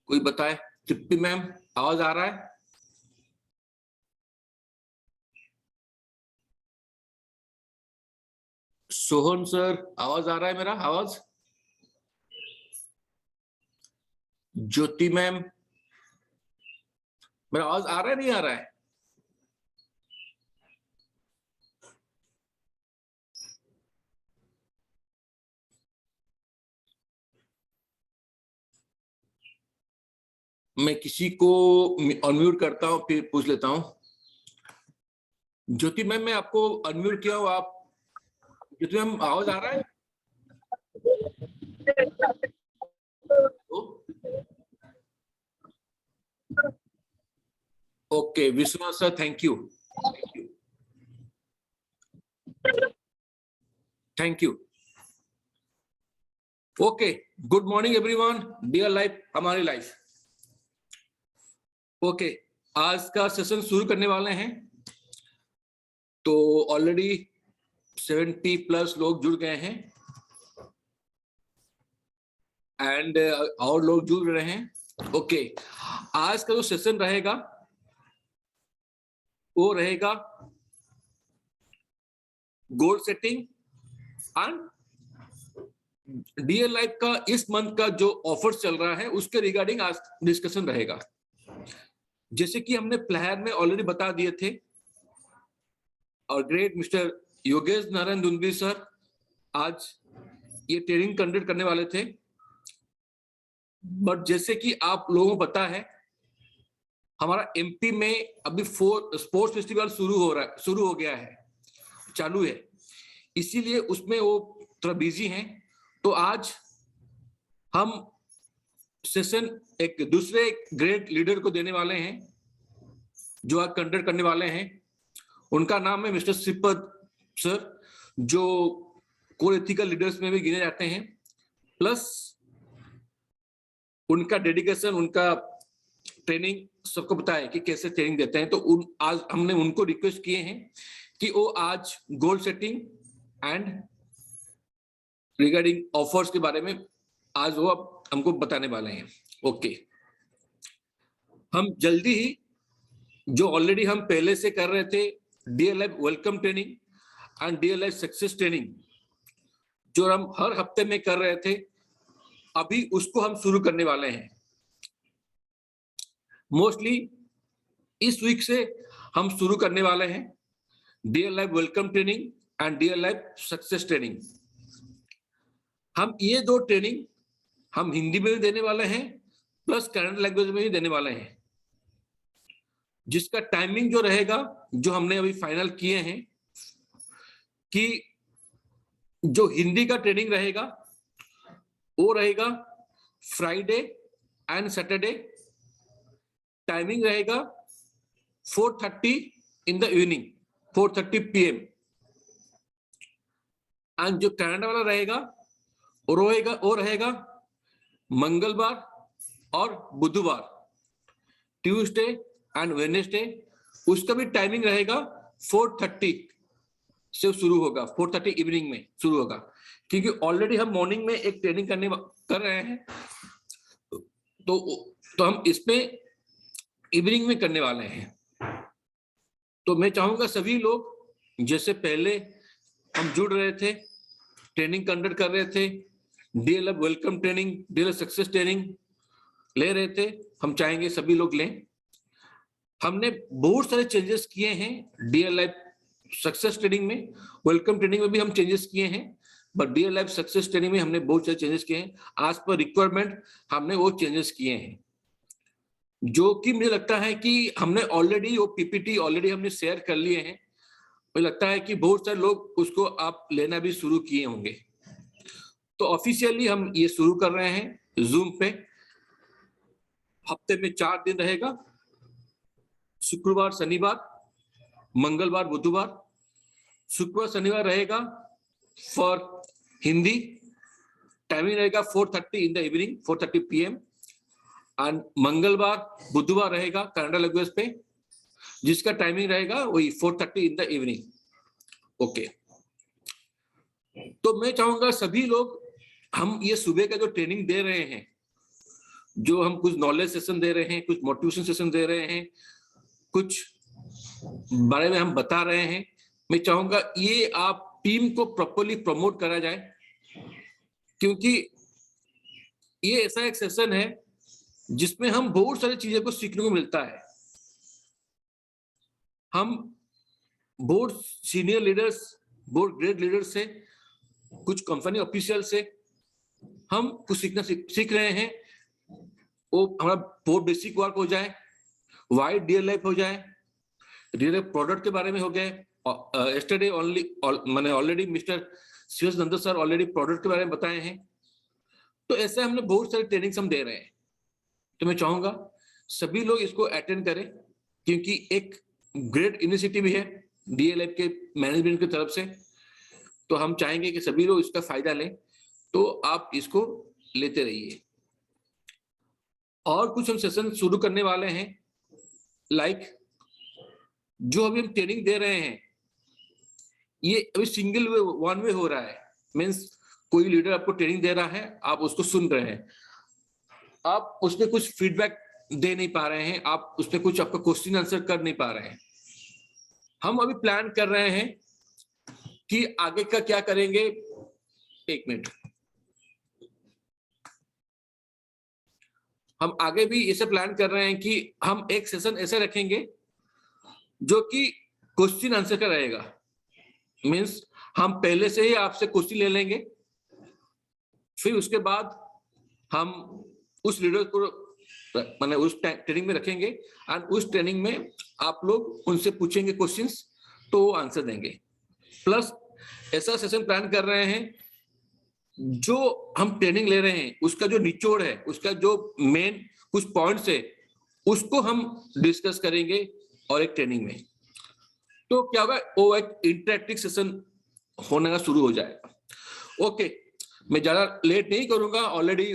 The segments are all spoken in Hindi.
कोई बताए? तृप्ति मैम, आवाज आ रहा है? सोहन सर, आवाज आ रहा है मेरा? आवाज? ज्योति मैम, मेरा आवाज आ रहा है नहीं आ रहा है? मैं किसी को अनम्यूट करता हूं, फिर पूछ लेता हूं। ज्योति मैम, मैं आपको अनम्यूट किया हूं। आप ज्योति मैम, आवाज आ रहा है? Okay, Vishwanath sir, thank you, thank you. Okay, good morning everyone, dear life हमारी लाइफ। ओके, आज का सेशन शुरू करने वाले हैं। तो ऑलरेडी 70+ लोग जुड़ गए हैं एंड और लोग जुड़ रहे हैं। ओके, आज का जो सेशन रहेगा वो रहेगा goal setting and DL life का इस मंथ का जो ऑफर चल रहा है उसके रिगार्डिंग आज डिस्कशन रहेगा। जैसे कि हमने प्लान में ऑलरेडी बता दिए थे, और great mister Yogesh Narayan Dundi sir आज ये ट्रेनिंग कंडक्ट करने वाले थे। बट जैसे कि आप लोगों को पता है, हमारा एमपी में अभी स्पोर्ट्स फेस्टिवल शुरू हो गया है, चालू है, इसीलिए उसमें वो थोड़ा बिजी हैं। तो आज हम सेशन एक दूसरे ग्रेट लीडर को देने वाले हैं जो आज कंडक्ट करने वाले हैं। उनका नाम है मिस्टर श्रीपद सर, जो कोर एथिकल लीडर्स में भी गिने जाते हैं। प्लस उनका डेडिकेशन, उनका ट्रेनिंग सबको पता है कि कैसे ट्रेनिंग देते हैं। तो आज हमने उनको रिक्वेस्ट किए हैं कि वो आज goal setting and regarding offers के बारे में आज वो हमको बताने वाले हैं। ओके, हम जल्दी ही जो ऑलरेडी हम पहले से कर रहे थे DL life welcome training and DL life success training, जो हम हर हफ्ते में कर रहे थे, अभी उसको हम शुरू करने वाले हैं। मोस्टली इस वीक से हम शुरू करने वाले हैं DL life welcome training and DL life success training. हम ये दो ट्रेनिंग हम हिंदी में भी देने वाले हैं, प्लस कन्नड़ लैंग्वेज में भी देने वाले हैं, जिसका टाइमिंग जो रहेगा, जो हमने अभी फाइनल किए हैं कि जो हिंदी का ट्रेनिंग रहेगा वो रहेगा फ्राइडे एंड सैटरडे, टाइमिंग रहेगा 4:30 in the evening, 4:30 PM। And जो कनाडा वाला रहेगा वो रहेगा मंगलवार और बुधवार, ट्यूसडे एंड वेडनेसडे। उसका भी टाइमिंग रहेगा 4:30 से शुरू होगा, 4:30 इवनिंग में शुरू होगा, क्योंकि ऑलरेडी हम मॉर्निंग में एक ट्रेनिंग कर रहे हैं। तो हम इसमें इवनिंग में करने वाले हैं। तो मैं चाहूंगा सभी लोग, जैसे पहले हम जुड़ रहे थे, ट्रेनिंग कंडक्ट कर रहे थे, DL welcome training, DL success training ले रहे थे, हम चाहेंगे सभी लोग लें। हमने बहुत सारे चेंजेस किए हैं डीएल लाइफ सक्सेस ट्रेनिंग में, वेलकम ट्रेनिंग में भी हम चेंजेस किए हैं, but DL life success training में हमने बहुत सारे चेंजेस किए हैं। आज पर रिक्वायरमेंट हमने वो चेंजेस किए हैं, जो कि मुझे लगता है कि हमने ऑलरेडी वो पीपीटी ऑलरेडी हमने शेयर कर लिए हैं। मुझे लगता है कि बहुत सारे लोग उसको आप लेना भी शुरू किए होंगे। तो ऑफिशियली हम ये शुरू कर रहे हैं जूम पे। हफ्ते में 4 दिन रहेगा, शुक्रवार, शनिवार, मंगलवार, बुधवार। शुक्रवार शनिवार रहेगा फॉर हिंदी, टाइमिंग रहेगा 4:30 in the evening, 4:30 PM। And मंगलवार बुधवार रहेगा कन्नड़ लैंग्वेज पे, जिसका टाइमिंग रहेगा वही 4:30 इन द इवनिंग। ओके, तो मैं चाहूंगा सभी लोग, हम ये सुबह का जो ट्रेनिंग दे रहे हैं जो हम कुछ नॉलेज सेशन दे रहे हैं, कुछ मोटिवेशन सेशन दे रहे हैं, कुछ बारे में हम बता रहे हैं, मैं चाहूंगा ये आप टीम को प्रॉपर्ली प्रमोट करा जाए, क्योंकि ये ऐसा एक सेशन है जिसमें हम बहुत सारी चीजों को सीखने को मिलता है। हम board senior leaders, board grade leaders से, कुछ कंपनी ऑफिशियल से हम कुछ सीख रहे हैं। वो हमारा बोर्ड बेसिक वर्क हो जाए, वाइड डीएल लाइफ हो जाए, रियल प्रोडक्ट के बारे में हो गए। यस्टरडे ओनली मैंने already mister CS Nanda sir already product के बारे में बताए हैं। तो ऐसे हमने बहुत सारी ट्रेनिंग्स हम दे रहे हैं। तो मैं चाहूंगा सभी लोग इसको अटेंड करें, क्योंकि एक ग्रेट इनिशिएटिव है डीएलएफ के मैनेजमेंट की तरफ से। तो हम चाहेंगे कि सभी लोग इसका फायदा लें, तो आप इसको लेते रहिए। और कुछ हम सेशन शुरू करने वाले हैं, लाइक जो अभी हम ट्रेनिंग दे रहे हैं ये अभी सिंगल वे, वन वे हो रहा है। मीन्स कोई लीडर आपको ट्रेनिंग दे रहा है, आप उसको सुन रहे हैं, आप उसमें कुछ फीडबैक दे नहीं पा रहे हैं, आप उसमें कुछ आपका क्वेश्चन आंसर कर नहीं पा रहे हैं। हम अभी प्लान कर रहे हैं कि आगे का क्या करेंगे। एक मिनट, हम आगे भी ऐसे प्लान कर रहे हैं कि हम एक सेशन ऐसे रखेंगे जो कि क्वेश्चन आंसर का रहेगा। मीन्स हम पहले से ही आपसे क्वेश्चन ले लेंगे, फिर उसके बाद हम उस लीडर को मैंने उस ट्रेनिंग में रखेंगे, और उस ट्रेनिंग में आप लोग उनसे पूछेंगे क्वेश्चंस, तो वो आंसर देंगे। प्लस ऐसा सेशन प्लान कर रहे हैं जो हम ट्रेनिंग ले रहे हैं उसका जो निचोड़ है, उसका जो मेन कुछ पॉइंट्स है, उसको हम डिस्कस करेंगे और एक ट्रेनिंग में। तो क्या होगा, वो एक इंटरेक्टिव सेशन होने का शुरू हो जाएगा। ओके, मैं ज्यादा लेट नहीं करूंगा, ऑलरेडी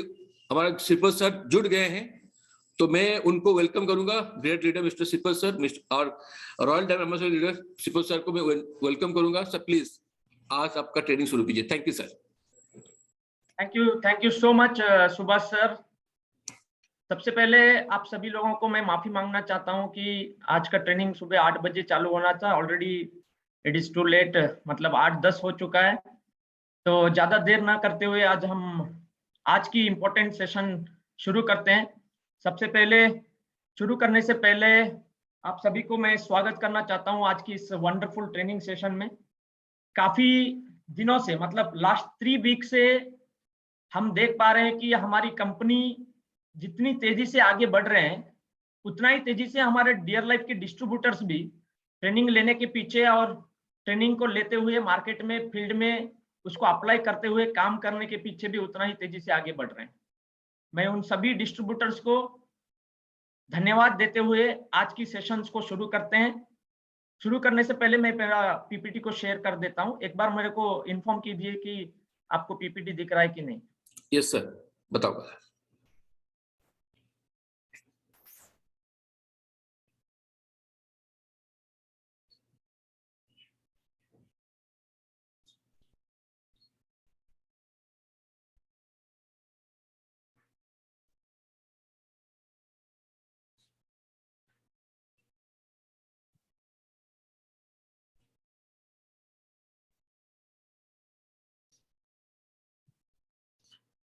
हमारे सिपल सर जुड़ गए हैं, तो मैं उनको वेलकम करूंगा। ग्रेट लीडर मिस्टर सिपल सर और royal diamond ambassador leader सिपल sir को मैं वेलकम करूंगा। सर प्लीज आज आपका ट्रेनिंग शुरू कीजिए। Thank you sir. Thank you so much Subhash sir. सबसे पहले आप सभी लोगों को मैं माफी मांगना चाहता हूं कि आज का ट्रेनिंग सुबह 8 बजे चालू होना था, already it is too late, मतलब 8:10 हो चुका है। तो ज्यादा देर ना करते हुए आज हम आज की इम्पोर्टेंट सेशन शुरू करते हैं। सबसे पहले शुरू करने से पहले आप सभी को मैं स्वागत करना चाहता हूं आज की इस वंडरफुल ट्रेनिंग सेशन में। काफी दिनों से, मतलब लास्ट 3 वीक से हम देख पा रहे हैं कि हमारी कंपनी जितनी तेजी से आगे बढ़ रहे हैं, उतना ही तेजी से हमारे डियर लाइफ के डिस्ट्रीब्यूटर्स भी ट्रेनिंग लेने के पीछे और ट्रेनिंग को लेते हुए मार्केट में, फील्ड में उसको अप्लाई करते हुए काम करने के पीछे भी उतना ही तेजी से आगे बढ़ रहे हैं। मैं उन सभी डिस्ट्रीब्यूटर्स को धन्यवाद देते हुए आज की सेशंस को शुरू करते हैं। शुरू करने से पहले मैं मेरा पीपीटी को शेयर कर देता हूं। एक बार मेरे को इन्फॉर्म कीजिए कि आपको पीपीटी दिख रहा है कि नहीं। यस सर, बताओ।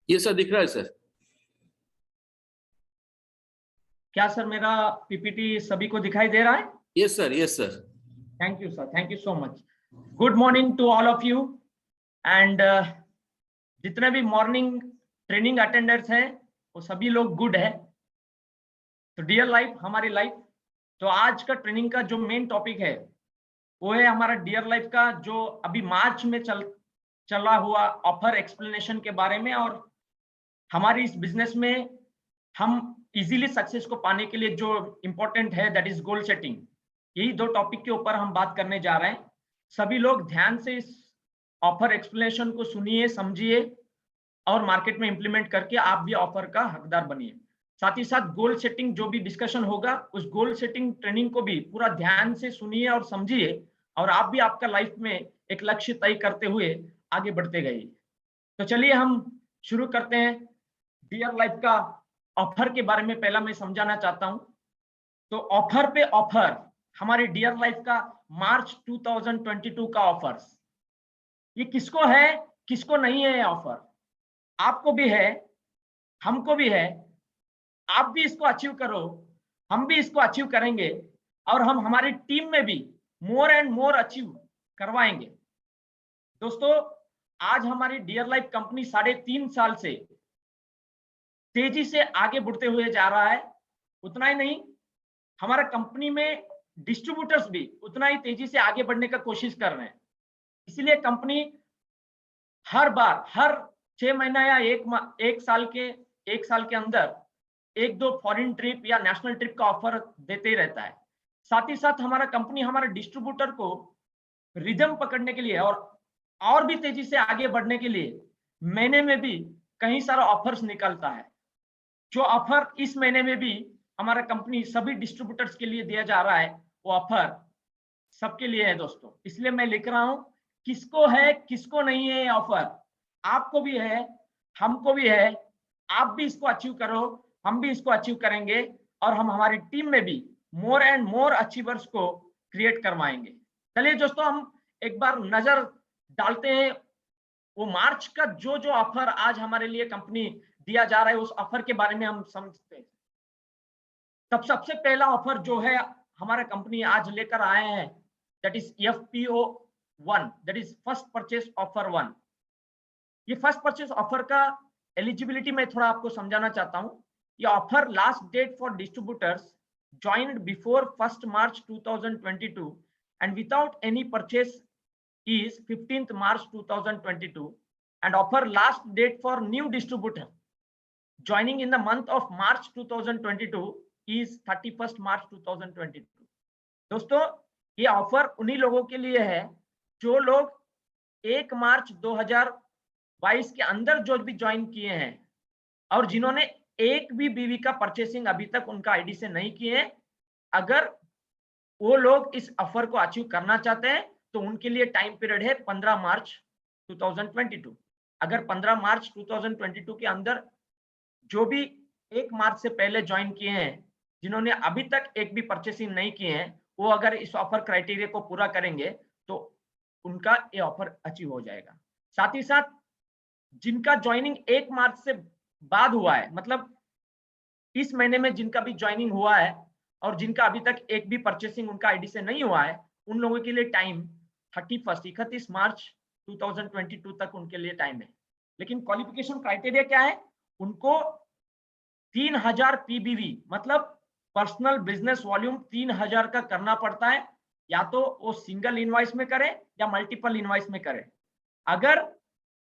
ये सर दिख रहा है सर? क्या सर मेरा पीपीटी सभी को दिखाई दे रहा है? Yes sir, yes sir. Thank you sir, thank you so much. Good morning to all of you and जितने भी मॉर्निंग ट्रेनिंग अटेंडर्स हैं वो सभी लोग गुड है। तो डियर लाइफ, हमारी लाइफ, तो आज का ट्रेनिंग का जो मेन टॉपिक है वो है हमारा डियर लाइफ का जो अभी मार्च में चला हुआ ऑफर एक्सप्लेनेशन के बारे में, और हमारी इस बिजनेस में हम इजीली सक्सेस को पाने के लिए जो इंपॉर्टेंट है दैट इज गोल सेटिंग। यही 2 टॉपिक के ऊपर हम बात करने जा रहे हैं। सभी लोग ध्यान से इस ऑफर एक्सप्लेनेशन को सुनिए, समझिए और मार्केट में इंप्लीमेंट करके आप भी ऑफर का हकदार बनिए। साथ ही साथ गोल सेटिंग जो भी डिस्कशन होगा, उस गोल सेटिंग ट्रेनिंग को भी पूरा ध्यान से सुनिए और समझिए, और आप भी आपका लाइफ में एक लक्ष्य तय करते हुए आगे बढ़ते गए। तो चलिए हम शुरू करते हैं डियर लाइफ का ऑफर के बारे में पहला मैं समझाना चाहता हूं। तो ऑफर पे ऑफर, हमारे डियर लाइफ का मार्च 2022 का ऑफर्स, ये किसको है किसको नहीं है ये ऑफर? आपको भी है, हमको भी है। आप भी इसको अचीव करो, हम भी इसको अचीव करेंगे, और हम हमारी टीम में भी मोर एंड मोर अचीव करवाएंगे। दोस्तों, आज हमारी डियर लाइफ कंपनी 3.5 साल से तेजी से आगे बढ़ते हुए जा रहा है। उतना ही नहीं, हमारा कंपनी में डिस्ट्रीब्यूटर्स भी उतना ही तेजी से आगे बढ़ने का कोशिश कर रहे हैं। इसलिए कंपनी हर बार, हर 6 महीना या एक साल के अंदर 1-2 फॉरेन ट्रिप या नेशनल ट्रिप का ऑफर देते ही रहता है। साथ ही साथ हमारा कंपनी हमारे डिस्ट्रीब्यूटर को रिदम पकड़ने के लिए और भी तेजी से आगे बढ़ने के लिए महीने में भी कई सारा ऑफर्स निकलता है। जो ऑफर इस महीने में भी हमारा कंपनी सभी डिस्ट्रीब्यूटर्स के लिए दिया जा रहा है, वो ऑफर सबके लिए है दोस्तों। इसलिए मैं लिख रहा हूं, किसको है किसको नहीं है ये ऑफर? आपको भी है, हमको भी है। आप भी इसको अचीव करो, हम भी इसको अचीव करेंगे, और हम हमारी टीम में भी मोर एंड मोर अचीवर्स को क्रिएट करवाएंगे। चलिए दोस्तों, हम एक बार नजर डालते हैं वो मार्च का जो ऑफर आज हमारे लिए कंपनी दिया जा रहा है, उस ऑफर के बारे में हम समझते हैं। तब सबसे पहला ऑफर जो है हमारा कंपनी आज लेकर आए हैं, that is FPO 1, that is first purchase offer 1। ये फर्स्ट परचेस ऑफर का एलिजिबिलिटी मैं थोड़ा आपको समझाना चाहता हूं। ये offer last date for distributors joined before 1st March 2022 and without any purchase is 15th March 2022, and offer last date for new distributor joining in the month of March 2022 is 31st March 2022। दोस्तों, ये ऑफर उन्हीं लोगों के लिए है जो लोग 1 मार्च 2022 के अंदर जो भी ज्वाइन किए हैं, और जिन्होंने एक भी बीवी का परचेसिंग अभी तक उनका आईडी से नहीं किए हैं। अगर वो लोग इस ऑफर को अचीव करना चाहते हैं तो उनके लिए टाइम पीरियड है 15 मार्च 2022। अगर 15 मार्च 2022 के अंदर जो भी 1 मार्च से पहले ज्वाइन किए हैं, जिन्होंने अभी तक एक भी परचेसिंग नहीं किए हैं, वो अगर इस ऑफर क्राइटेरिया को पूरा करेंगे तो उनका ये ऑफर अचीव हो जाएगा। साथ ही साथ जिनका ज्वाइनिंग 1 मार्च से बाद हुआ है, मतलब इस महीने में जिनका भी ज्वाइनिंग हुआ है और जिनका अभी तक एक भी परचेसिंग उनका आईडी से नहीं हुआ है, उन लोगों के लिए टाइम 31 मार्च 2022 तक उनके लिए टाइम है। लेकिन क्वालिफिकेशन क्राइटेरिया क्या है? उनको 3000 पीबीवी मतलब पर्सनल बिजनेस वॉल्यूम 3000 का करना पड़ता है, या तो वो सिंगल इनवॉइस में करे या मल्टीपल इनवॉइस में करे। अगर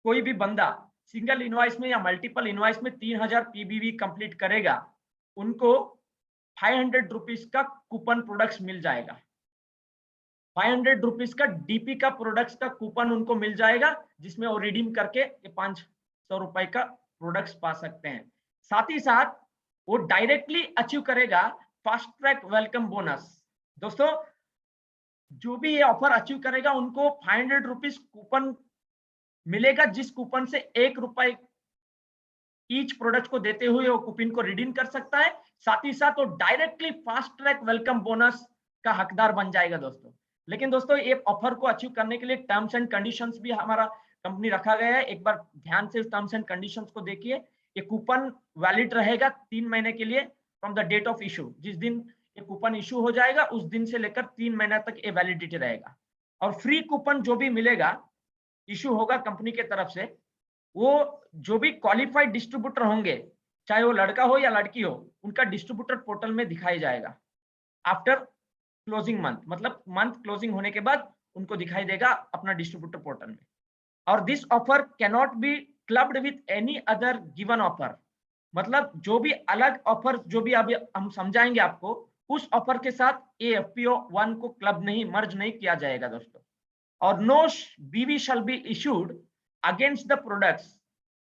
कोई भी बंदा सिंगल इनवॉइस में या मल्टीपल इनवॉइस में 3000 पीबीवी कंप्लीट करेगा, उनको 500 रुपीज का कूपन प्रोडक्ट्स मिल जाएगा। 500 रुपीज का डीपी का प्रोडक्ट्स का कूपन उनको मिल जाएगा, जिसमें वो रिडीम करके 500 रुपए का प्रोडक्ट्स पा सकते हैं। साथ ही साथ वो डायरेक्टली अचीव करेगा फास्ट ट्रैक वेलकम बोनस। दोस्तों, जो भी ये ऑफर अचीव करेगा उनको 500 रुपीज कूपन मिलेगा, जिस कूपन से 1 रुपए ईच प्रोडक्ट को देते हुए वो कूपन को रिडीम कर सकता है। साथ ही साथ वो directly fast track welcome bonus का हकदार बन जाएगा दोस्तों। लेकिन दोस्तों, ये ऑफर को अचीव करने के लिए टर्म्स एंड कंडीशंस भी हमारा कंपनी रखा गया है। एक बार ध्यान से टर्म्स एंड कंडीशंस को देखिए। ये कूपन वैलिड रहेगा 3 महीने के लिए from the date of issue. जिस दिन ये कूपन इशू हो जाएगा उस दिन से लेकर 3 महीने तक ये वैलिडिटी रहेगा। और फ्री कूपन जो भी मिलेगा, इशू होगा कंपनी के तरफ से, वो जो भी क्वालिफाइड डिस्ट्रीब्यूटर होंगे, चाहे वो लड़का हो या लड़की हो, उनका डिस्ट्रीब्यूटर पोर्टल में दिखाई जाएगा आफ्टर क्लोजिंग मंथ, मतलब मंथ क्लोजिंग होने के बाद उनको दिखाई देगा अपना डिस्ट्रीब्यूटर पोर्टल में। और this offer cannot be clubbed with any other given offer, मतलब जो भी अलग ऑफर जो भी अभी हम समझाएंगे आपको, उस ऑफर के साथ ये FPO 1 को क्लब नहीं, मर्ज नहीं किया जाएगा दोस्तों। और no BV shall be issued against the products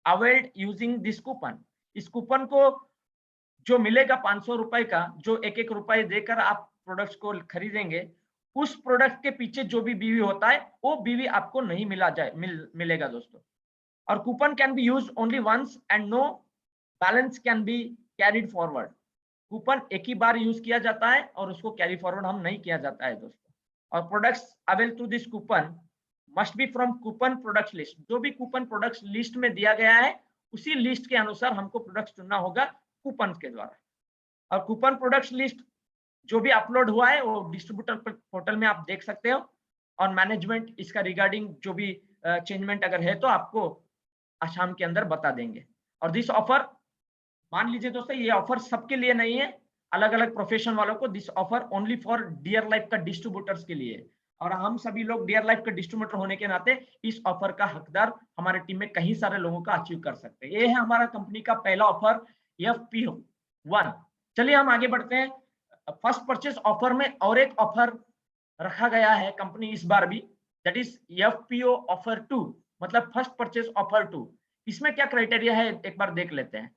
availed using this coupon. इस कूपन को जो मिलेगा 500 रुपए का, जो 1-1 रुपए देकर आप प्रोडक्ट्स को खरीदेंगे, उस प्रोडक्ट के पीछे जो भी बीवी होता है वो बीवी आपको नहीं मिलेगा दोस्तों। और coupon can be used only once and no balance can be carried forward. Coupon एक ही बार यूज किया जाता है और उसको कैरी फॉरवर्ड हम नहीं किया जाता है दोस्तों। और products avail to this coupon must be from coupon product list. जो भी कूपन प्रोडक्ट्स लिस्ट में दिया गया है उसी लिस्ट के अनुसार हमको प्रोडक्ट्स चुनना होगा कूपन के द्वारा। और कूपन प्रोडक्ट्स लिस्ट जो भी अपलोड हुआ है वो डिस्ट्रीब्यूटर पोर्टल में आप देख सकते हो। और मैनेजमेंट इसका रिगार्डिंग जो भी चेंजमेंट अगर है तो आपको शाम के अंदर बता देंगे। और दिस ऑफर, मान लीजिए दोस्तों, ये ऑफर सबके लिए नहीं है, अलग अलग प्रोफेशन वालों को। This offer only for dear life का डिस्ट्रीब्यूटर्स के लिए। और हम सभी लोग डियर लाइफ के डिस्ट्रीब्यूटर होने के नाते इस ऑफर का हकदार हमारे टीम में कई सारे लोगों का अचीव कर सकते हैं। ये है हमारा कंपनी का पहला ऑफर FPO1। चलिए हम आगे बढ़ते हैं। फर्स्ट परचेस ऑफर में और एक ऑफर रखा गया है कंपनी इस बार भी, दैट इज FPO ऑफर 2, मतलब फर्स्ट परचेस ऑफर 2। इसमें क्या क्राइटेरिया है एक बार देख लेते हैं।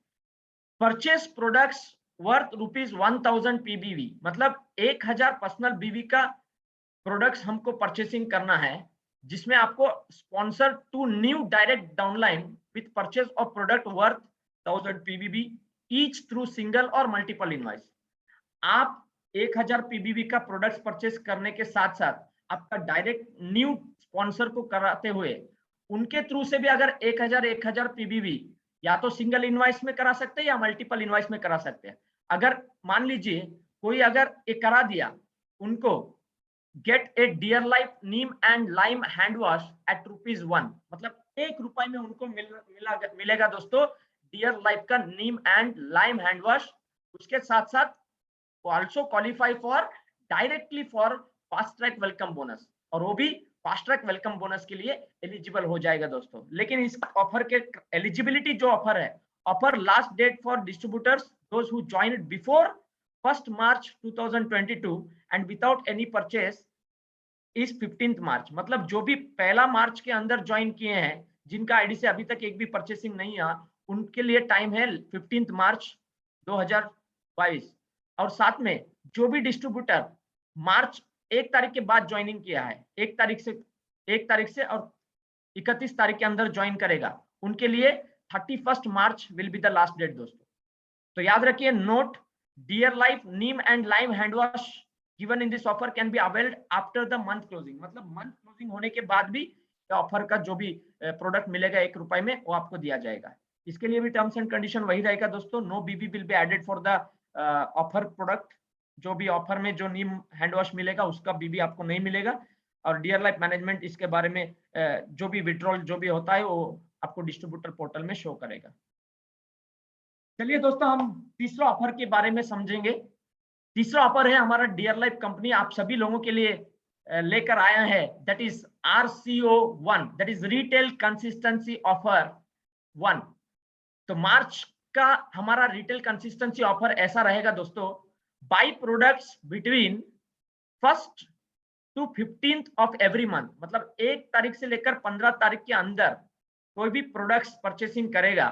परचेस प्रोडक्ट्स वर्थ ₹1000 PBV, मतलब 1000 पर्सनल बीवी का प्रोडक्ट्स हमको परचेसिंग करना है, जिसमें आपको sponsor to new direct downline with purchase of product worth 1000 PBV each through single और मल्टीपल इनवॉइस। आप 1000 PBV का प्रोडक्ट्स परचेस करने के साथ साथ आपका डायरेक्ट न्यू स्पॉन्सर को कराते हुए उनके थ्रू से भी अगर 1000 PBV या तो सिंगल इनवॉइस में करा सकते हैं या मल्टीपल इनवॉइस में करा सकते हैं। अगर मान लीजिए कोई अगर एक करा दिया, उनको get a dear life neem and lime hand wash at ₹1, मतलब ₹1 में उनको मिलेगा दोस्तों डियर लाइफ का नीम एंड लाइम हैंड वॉश। उसके साथ साथ also qualify for directly for fast track welcome bonus, और वो भी फास्ट ट्रैक वेलकम बोनस के लिए एलिजिबल हो जाएगा दोस्तों। लेकिन इस ऑफर के एलिजिबिलिटी जो ऑफर है, offer last date for distributors those who joined before 1 March 2022 and without any purchase is 15 March, मतलब जो भी 1 मार्च के अंदर ज्वाइन किए हैं, जिनका आईडी से अभी तक एक भी परचेसिंग नहीं है, उनके लिए टाइम है 15 मार्च 2022। और साथ में जो भी डिस्ट्रीब्यूटर मार्च 1 तारीख के बाद ज्वाइनिंग किया है, 1 तारीख से और 31 तारीख के अंदर ज्वाइन करेगा, उनके लिए 31 March will be the last date दोस्तों। तो याद रखिए, note, dear life neem and lime hand wash given in this offer can be availed after the month closing, मतलब मंथ क्लोजिंग होने के बाद भी ऑफर का जो भी प्रोडक्ट मिलेगा ₹1 में, वो आपको दिया जाएगा। इसके लिए भी टर्म्स एंड कंडीशन वही रहेगा दोस्तों। No BB will be added for the offer product. जो भी ऑफर में जो नीम हैंड वॉश मिलेगा उसका बीबी आपको नहीं मिलेगा। और डियर लाइफ मैनेजमेंट इसके बारे में जो भी विड्रॉल जो भी होता है वो आपको डिस्ट्रीब्यूटर पोर्टल में शो करेगा। चलिए दोस्तों, हम तीसरा ऑफर के बारे में समझेंगे। तीसरा ऑफर है हमारा डियर लाइफ कंपनी आप सभी लोगों के लिए लेकर आया है, that is RCO1, that is retail consistency offer 1। तो मार्च का हमारा रिटेल कंसिस्टेंसी ऑफर ऐसा रहेगा दोस्तों, by products between 1st to 15th of every month, मतलब 1 तारीख से लेकर 15 तारीख के अंदर कोई भी प्रोडक्ट्स परचेसिंग करेगा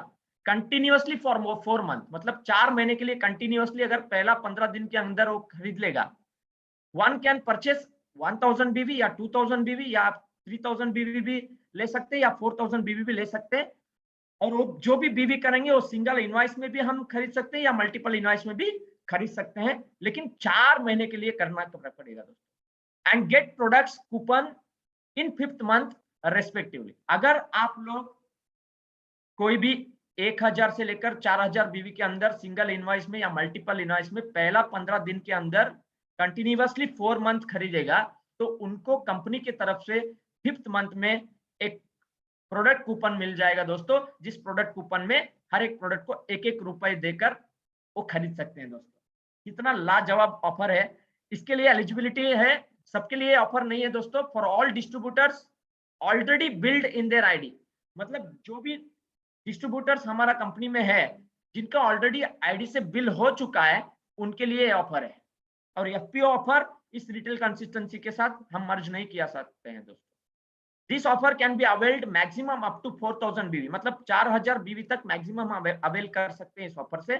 कंटिन्यूअसली फॉर 4 मंथ, मतलब 4 महीने के लिए कंटिन्यूअसली अगर पहला 15 दिन के अंदर वो खरीद लेगा, वन कैन परचेस 1000 बीवी या 2000 बीवी या 3000 बीवी भी ले सकते हैं या 4000 बीवी भी ले सकते हैं। और वो जो भी बीवी करेंगे वो सिंगल इनवॉइस में भी हम खरीद सकते हैं या मल्टीपल इनवॉइस में भी खरीद सकते हैं, लेकिन 4 महीने के लिए करना पड़ेगा दोस्तों। And get products coupon in 5th month respectively. अगर आप लोग कोई भी 1000 से लेकर 4000 बीवी के अंदर सिंगल इनवॉइस में या मल्टीपल इनवॉइस में पहला 15 दिन के अंदर कंटिन्यूअसली 4 मंथ खरीदेगा, तो उनको कंपनी की तरफ से 5th मंथ में एक प्रोडक्ट कूपन मिल जाएगा दोस्तों, जिस प्रोडक्ट कूपन में हर एक प्रोडक्ट को ₹1 देकर वो खरीद सकते हैं दोस्तों। कितना लाजवाब ऑफर है। इसके लिए एलिजिबिलिटी है, सबके लिए ऑफर नहीं है दोस्तों। For all distributors already build in their ID, मतलब जो भी डिस्ट्रीब्यूटर्स हमारा कंपनी में है जिनका ऑलरेडी आईडी से बिल हो चुका है, उनके लिए ऑफर है। और FPO ऑफर इस रिटेल कंसिस्टेंसी के साथ हम मर्ज नहीं किया सकते हैं दोस्तों। This offer can be availed maximum up to 4000 BV, मतलब 4000 बीवी तक मैक्सिमम अवेल कर सकते हैं इस ऑफर से।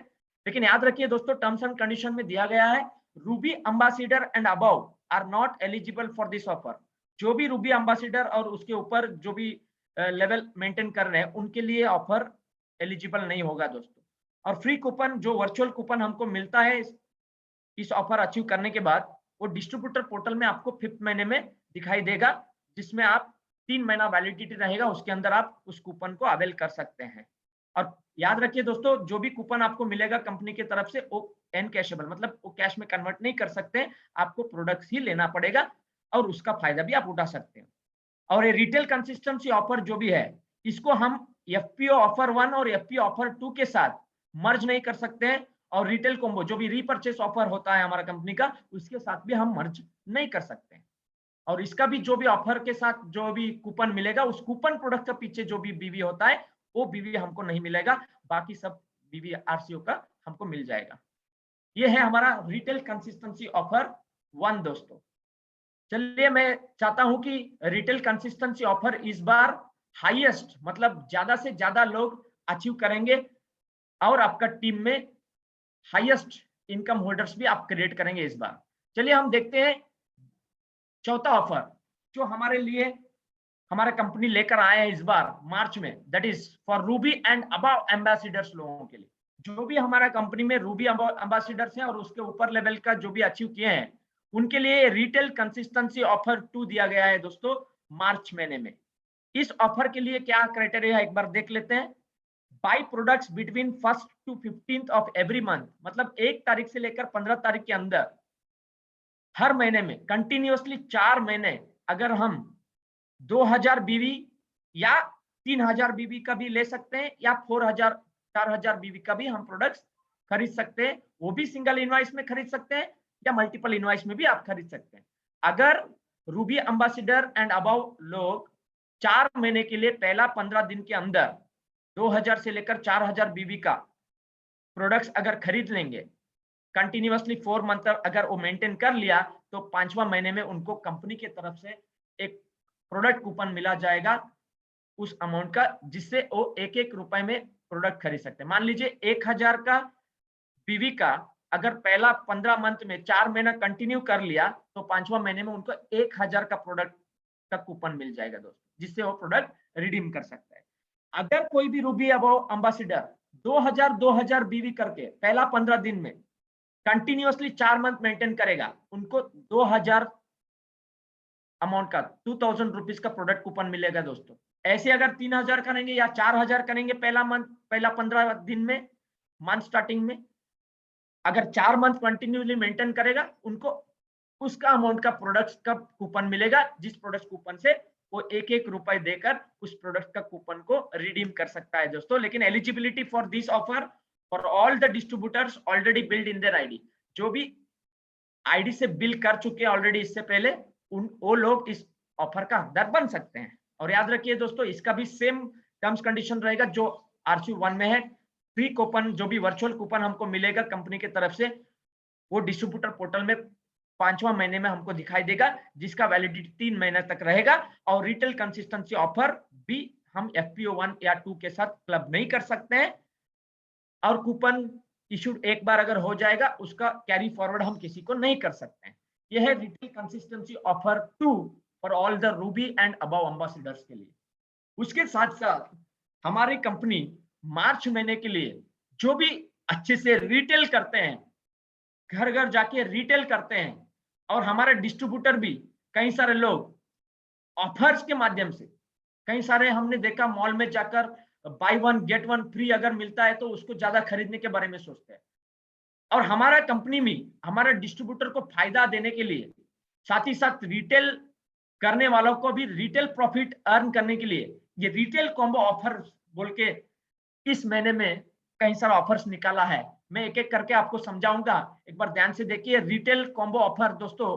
लेकिन याद रखिए दोस्तों, टर्म्स एंड कंडीशन में दिया गया है, Ruby ambassador and above are not eligible for this offer. जो भी रूबी एम्बेसडर और उसके ऊपर जो भी लेवल मेंटेन कर रहे हैं, उनके लिए ऑफर एलिजिबल नहीं होगा दोस्तों। और फ्री कूपन जो वर्चुअल कूपन हमको मिलता है इस ऑफर अचीव करने के बाद, वो डिस्ट्रीब्यूटर पोर्टल में आपको 5th महीने में दिखाई देगा, जिसमें आप 3 महीना वैलिडिटी रहेगा, उसके अंदर आप उस कूपन को अवेल कर सकते हैं। और याद रखिए दोस्तों, जो भी कूपन आपको मिलेगा कंपनी की तरफ से वो एनकैशेबल, मतलब वो कैश में कन्वर्ट नहीं कर सकते, आपको प्रोडक्ट्स ही लेना पड़ेगा और उसका फायदा भी आप उठा सकते हैं। और ये रिटेल कंसिस्टेंसी ऑफर जो भी है, इसको हम एफपीओ ऑफर 1 और एफपीओ ऑफर 2 के साथ मर्ज नहीं कर सकते हैं, और रिटेल कॉम्बो जो भी रीपरचेस ऑफर होता है हमारा कंपनी का, उसके साथ भी हम मर्ज नहीं कर सकते हैं। और इसका भी जो भी ऑफर के साथ जो भी कूपन मिलेगा, उस कूपन प्रोडक्ट के पीछे जो भी बीवी होता है, वो बीवी हमको नहीं मिलेगा, बाकी सब बीवी आरसीओ का हमको मिल जाएगा। ये है हमारा रिटेल कंसिस्टेंसी ऑफर 1 दोस्तों। चलिए, मैं चाहता हूं कि रिटेल कंसिस्टेंसी ऑफर इस बार हाईएस्ट, मतलब ज्यादा से ज्यादा लोग अचीव करेंगे और आपका टीम में हाईएस्ट इनकम होल्डर्स भी आप क्रिएट करेंगे इस बार। चलिए हम देखते हैं चौथा ऑफर जो हमारे लिए हमारा कंपनी लेकर आया है इस बार मार्च में, that is for Ruby and above ambassadors लोगों के लिए। जो भी हमारा कंपनी में रूबी एम्बेसडर्स हैं और उसके ऊपर लेवल का जो भी अचीव किए हैं, उनके लिए रिटेल कंसिस्टेंसी ऑफर 2 दिया गया है दोस्तों मार्च महीने में। इस ऑफर के लिए क्या क्राइटेरिया है एक बार देख लेते हैं। By products between 1st to 15th of every month, मतलब 1 तारीख से लेकर 15 तारीख के अंदर हर महीने में कंटिन्यूअसली 4 महीने अगर हम 2000 बीवी या 3000 बीवी का भी ले सकते हैं, या 4000 बीवी का भी हम प्रोडक्ट्स खरीद सकते हैं। वो भी सिंगल इनवॉइस में खरीद सकते हैं या मल्टीपल इनवॉइस में भी आप खरीद सकते हैं। अगर रूबी एम्बेसडर एंड अबव लोग 4 महीने के लिए पहला 15 दिन के अंदर 2000 से लेकर 4000 बीवी का प्रोडक्ट्स अगर खरीद लेंगे, कंटिन्यूअसली 4 मंथ अगर वो मेंटेन कर लिया, तो 5वां महीने में उनको कंपनी की तरफ से एक प्रोडक्ट कूपन मिला जाएगा उस अमाउंट का, जिससे वो एक रुपए में प्रोडक्ट खरीद सकते हैं। मान लीजिए 1000 का बीवी का अगर पहला 15 मंथ में 4 महीना कंटिन्यू कर लिया, तो 5वां महीने में उनको 1000 का प्रोडक्ट का कूपन मिल जाएगा दोस्तों, जिससे वो प्रोडक्ट रिडीम कर सकता है। अगर कोई भी रूबी अबव एम्बेसडर 2000 बीवी करके पहला 15 दिन में कंटिन्यूअसली 4 मंथ मेंटेन करेगा, उनको 2000 अमाउंट का 2000 रुपीज का प्रोडक्ट कूपन मिलेगा दोस्तों। ऐसे अगर 3000 करेंगे या 4000 करेंगे पहला 15 दिन में, मंथ स्टार्टिंग में, अगर 4 मंथ कंटिन्यूअसली मेंटेन करेगा, उनको उसका अमाउंट का प्रोडक्ट्स का कूपन मिलेगा, जिस प्रोडक्ट कूपन से वो एक रुपए देकर उस प्रोडक्ट का कूपन को रिडीम कर सकता है दोस्तों। लेकिन eligibility for this offer for all the distributors already build in their ID, जो भी आईडी से बिल कर चुके हैं ऑलरेडी इससे पहले, वो लोग इस ऑफर का हकदार बन सकते हैं। और याद रखिए दोस्तों, इसका भी सेम टर्म्स कंडीशन रहेगा जो आरसी 1 में है। फ्री कूपन जो भी वर्चुअल कूपन हमको मिलेगा कंपनी की तरफ से, वो डिस्ट्रीब्यूटर पोर्टल में 5वां महीने में हमको दिखाई देगा, जिसका वैलिडिटी 3 महीने तक रहेगा। और रिटेल कंसिस्टेंसी ऑफर भी हम एफपीओ 1 या 2 के साथ क्लब नहीं कर सकते हैं, और कूपन इशूड एक बार अगर हो जाएगा, उसका कैरी फॉरवर्ड हम किसी को नहीं कर सकते हैं। यह है retail consistency offer 2 for all the Ruby and above ambassadors के लिए। उसके साथ साथ हमारी कंपनी मार्च महीने के लिए जो भी अच्छे से रिटेल करते हैं, घर घर जाके रिटेल करते हैं, और हमारे डिस्ट्रीब्यूटर भी कई सारे लोग ऑफर्स के माध्यम से, कई सारे हमने देखा मॉल में जाकर बाय 1 गेट 1 फ्री अगर मिलता है तो उसको ज्यादा खरीदने के बारे में सोचते हैं। और हमारा कंपनी में हमारे डिस्ट्रीब्यूटर को फायदा देने के लिए, साथ ही साथ रिटेल करने वालों को भी रिटेल प्रॉफिट अर्न करने के लिए, ये रिटेल कॉम्बो ऑफर बोल के इस महीने में कई सारा ऑफर्स निकाला है। मैं एक एक करके आपको समझाऊंगा, एक बार ध्यान से देखिए। रिटेल कॉम्बो ऑफर दोस्तों,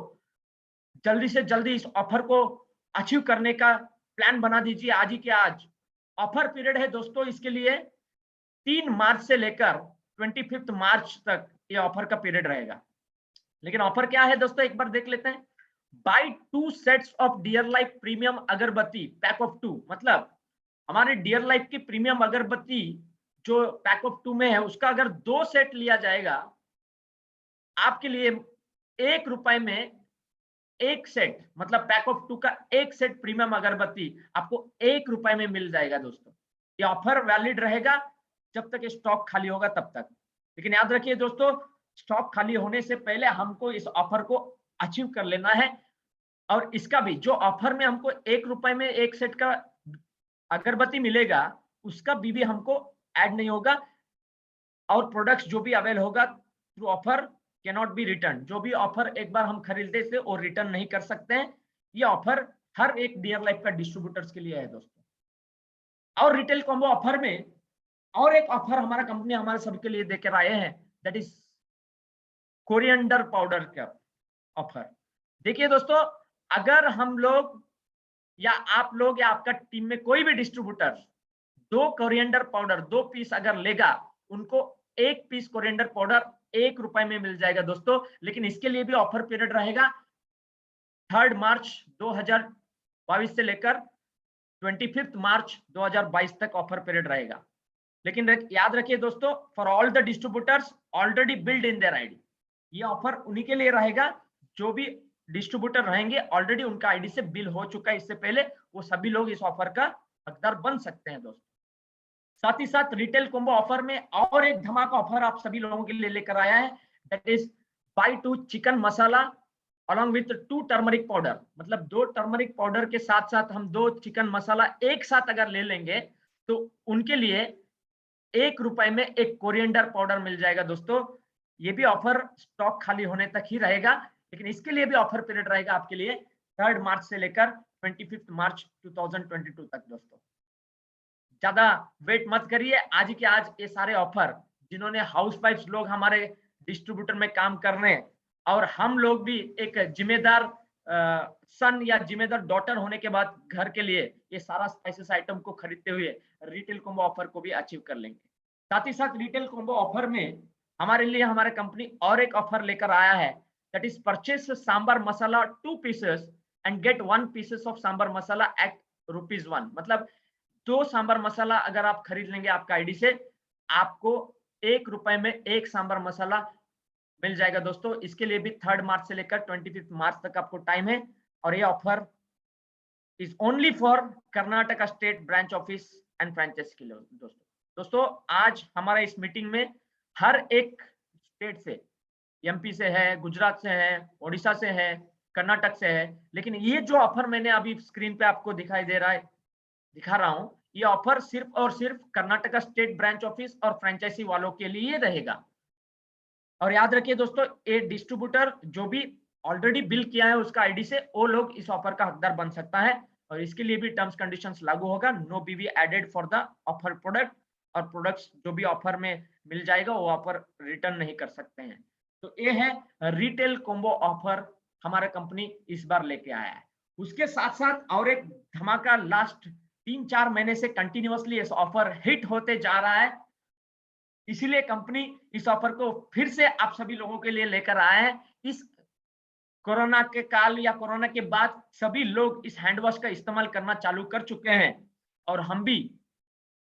जल्दी से जल्दी इस ऑफर को अचीव करने का प्लान बना दीजिए आज ही के आज। ऑफर पीरियड है दोस्तों इसके लिए 3 मार्च से लेकर 25 मार्च तक ये ऑफर का पीरियड रहेगा। लेकिन ऑफर क्या है दोस्तों, एक बार देख लेते हैं। Buy 2 sets of dear life premium agarbatti pack of 2, मतलब हमारे डियर लाइफ की प्रीमियम अगरबत्ती जो पैक ऑफ 2 में है, उसका अगर 2 सेट लिया जाएगा, आपके लिए 1 रुपए में 1 सेट, मतलब पैक ऑफ 2 का 1 सेट प्रीमियम अगरबत्ती आपको 1 रुपए में मिल जाएगा दोस्तों। ये ऑफर वैलिड रहेगा जब तक स्टॉक खाली होगा तब तक। लेकिन याद रखिए दोस्तों, स्टॉक खाली होने से पहले हमको इस ऑफर को अचीव कर लेना है। और इसका भी जो ऑफर में हमको 1 रुपए में 1 सेट का अगरबत्ती मिलेगा, उसका भी हमको ऐड नहीं होगा। और प्रोडक्ट्स जो भी अवेल होगा through offer can not be return. जो भी ऑफर एक बार हम खरीदते थे वो रिटर्न नहीं कर सकते हैं। ये ऑफर हर एक डियर लाइफ का डिस्ट्रीब्यूटर्स के लिए है दोस्तों। और रिटेल कॉम्बो ऑफर में और एक ऑफर हमारा कंपनी हमारे सबके लिए देकर आए हैं, दैट इज कोरिएंडर पाउडर का ऑफर। देखिए दोस्तों, अगर हम लोग या आप लोग या आपका टीम में कोई भी डिस्ट्रीब्यूटर 2 कोरिएंडर पाउडर 2 पीस अगर लेगा, उनको 1 पीस कोरिएंडर पाउडर 1 रुपए में मिल जाएगा दोस्तों। लेकिन इसके लिए भी ऑफर पीरियड रहेगा 3 मार्च 2022 से लेकर 25 मार्च 2022 तक ऑफर पीरियड रहेगा। लेकिन याद रखिए दोस्तों, for all the distributors already build in their ID, ये ऑफर उन्हीं के लिए रहेगा जो भी डिस्ट्रीब्यूटर रहेंगे ऑलरेडी उनका आईडी से बिल हो चुका है इससे पहले, वो सभी लोग इस ऑफर का हकदार बन सकते हैं दोस्तों। साथ ही साथ रिटेल कॉम्बो ऑफर में और एक धमाका ऑफर आप सभी लोगों के लिए लेकर आया है, that is by 2 chicken masala along with 2 turmeric powder. मतलब 2 टर्मरिक पाउडर के साथ साथ हम 2 चिकन मसाला एक साथ अगर ले लेंगे तो उनके लिए 1 रुपए में 1 कोरिएंडर पाउडर मिल जाएगा दोस्तों। ये भी ऑफर स्टॉक खाली होने तक ही रहेगा, लेकिन इसके लिए भी ऑफर पीरियड रहेगा आपके लिए 3 मार्च से लेकर 25 मार्च 2022 तक दोस्तों। ज्यादा वेट मत करिए, आज ही के आज ये सारे ऑफर जिन्होंने हाउस वाइफ्स लोग हमारे डिस्ट्रीब्यूटर में काम कर रहे हैं और हम लोग भी एक जिम्मेदार सन या जिम्मेदार डॉटर होने के बाद घर के लिए ये सारा स्पाइसेस आइटम को खरीदते हुए रिटेल कॉम्बो ऑफर को भी अचीव कर लेंगे। साथ ही साथ रिटेल कॉम्बो ऑफर में हमारे लिए हमारे कंपनी और एक ऑफर लेकर आया है, that is purchase sambar masala 2 pieces and get 1 pieces of sambar masala at ₹1। मतलब 2 सांबर मसाला अगर आप खरीद लेंगे आपका आईडी से, आपको 1 रुपए में 1 सांबर मसाला मिल जाएगा दोस्तों। इसके लिए भी 3 मार्च से लेकर 25 मार्च तक आपको टाइम है। और ये offer is only for Karnataka state branch office and franchisee के लिए दोस्तों। आज हमारा इस मीटिंग में हर एक स्टेट से, एमपी से है, गुजरात से है, ओडिशा से है, कर्नाटक से है, लेकिन ये जो ऑफर मैंने अभी स्क्रीन पे आपको दिखा रहा हूं, ये ऑफर सिर्फ और सिर्फ कर्नाटका स्टेट ब्रांच ऑफिस और फ्रेंचाइजी वालों के लिए रहेगा। और याद रखिए दोस्तों, ये डिस्ट्रीब्यूटर जो भी ऑलरेडी बिल किया है उसका आईडी से, वो लोग इस ऑफर का हकदार बन सकता है। और इसके लिए भी टर्म्स कंडीशंस लागू होगा। No BV added for the offer product, और प्रोडक्ट्स जो भी ऑफर में मिल जाएगा वो ऑफर रिटर्न नहीं कर सकते हैं। तो ये है रिटेल कॉम्बो ऑफर हमारा कंपनी इस बार लेके आया है। उसके साथ साथ और एक धमाका लास्ट 3-4 महीने से कंटिन्यूअसली इस ऑफर हिट होते जा रहा है, इसीलिए कंपनी इस ऑफर को फिर से आप सभी लोगों के लिए लेकर आए हैं। इस कोरोना के काल या कोरोना के बाद सभी लोग इस हैंड वॉश का इस्तेमाल करना चालू कर चुके हैं, और हम भी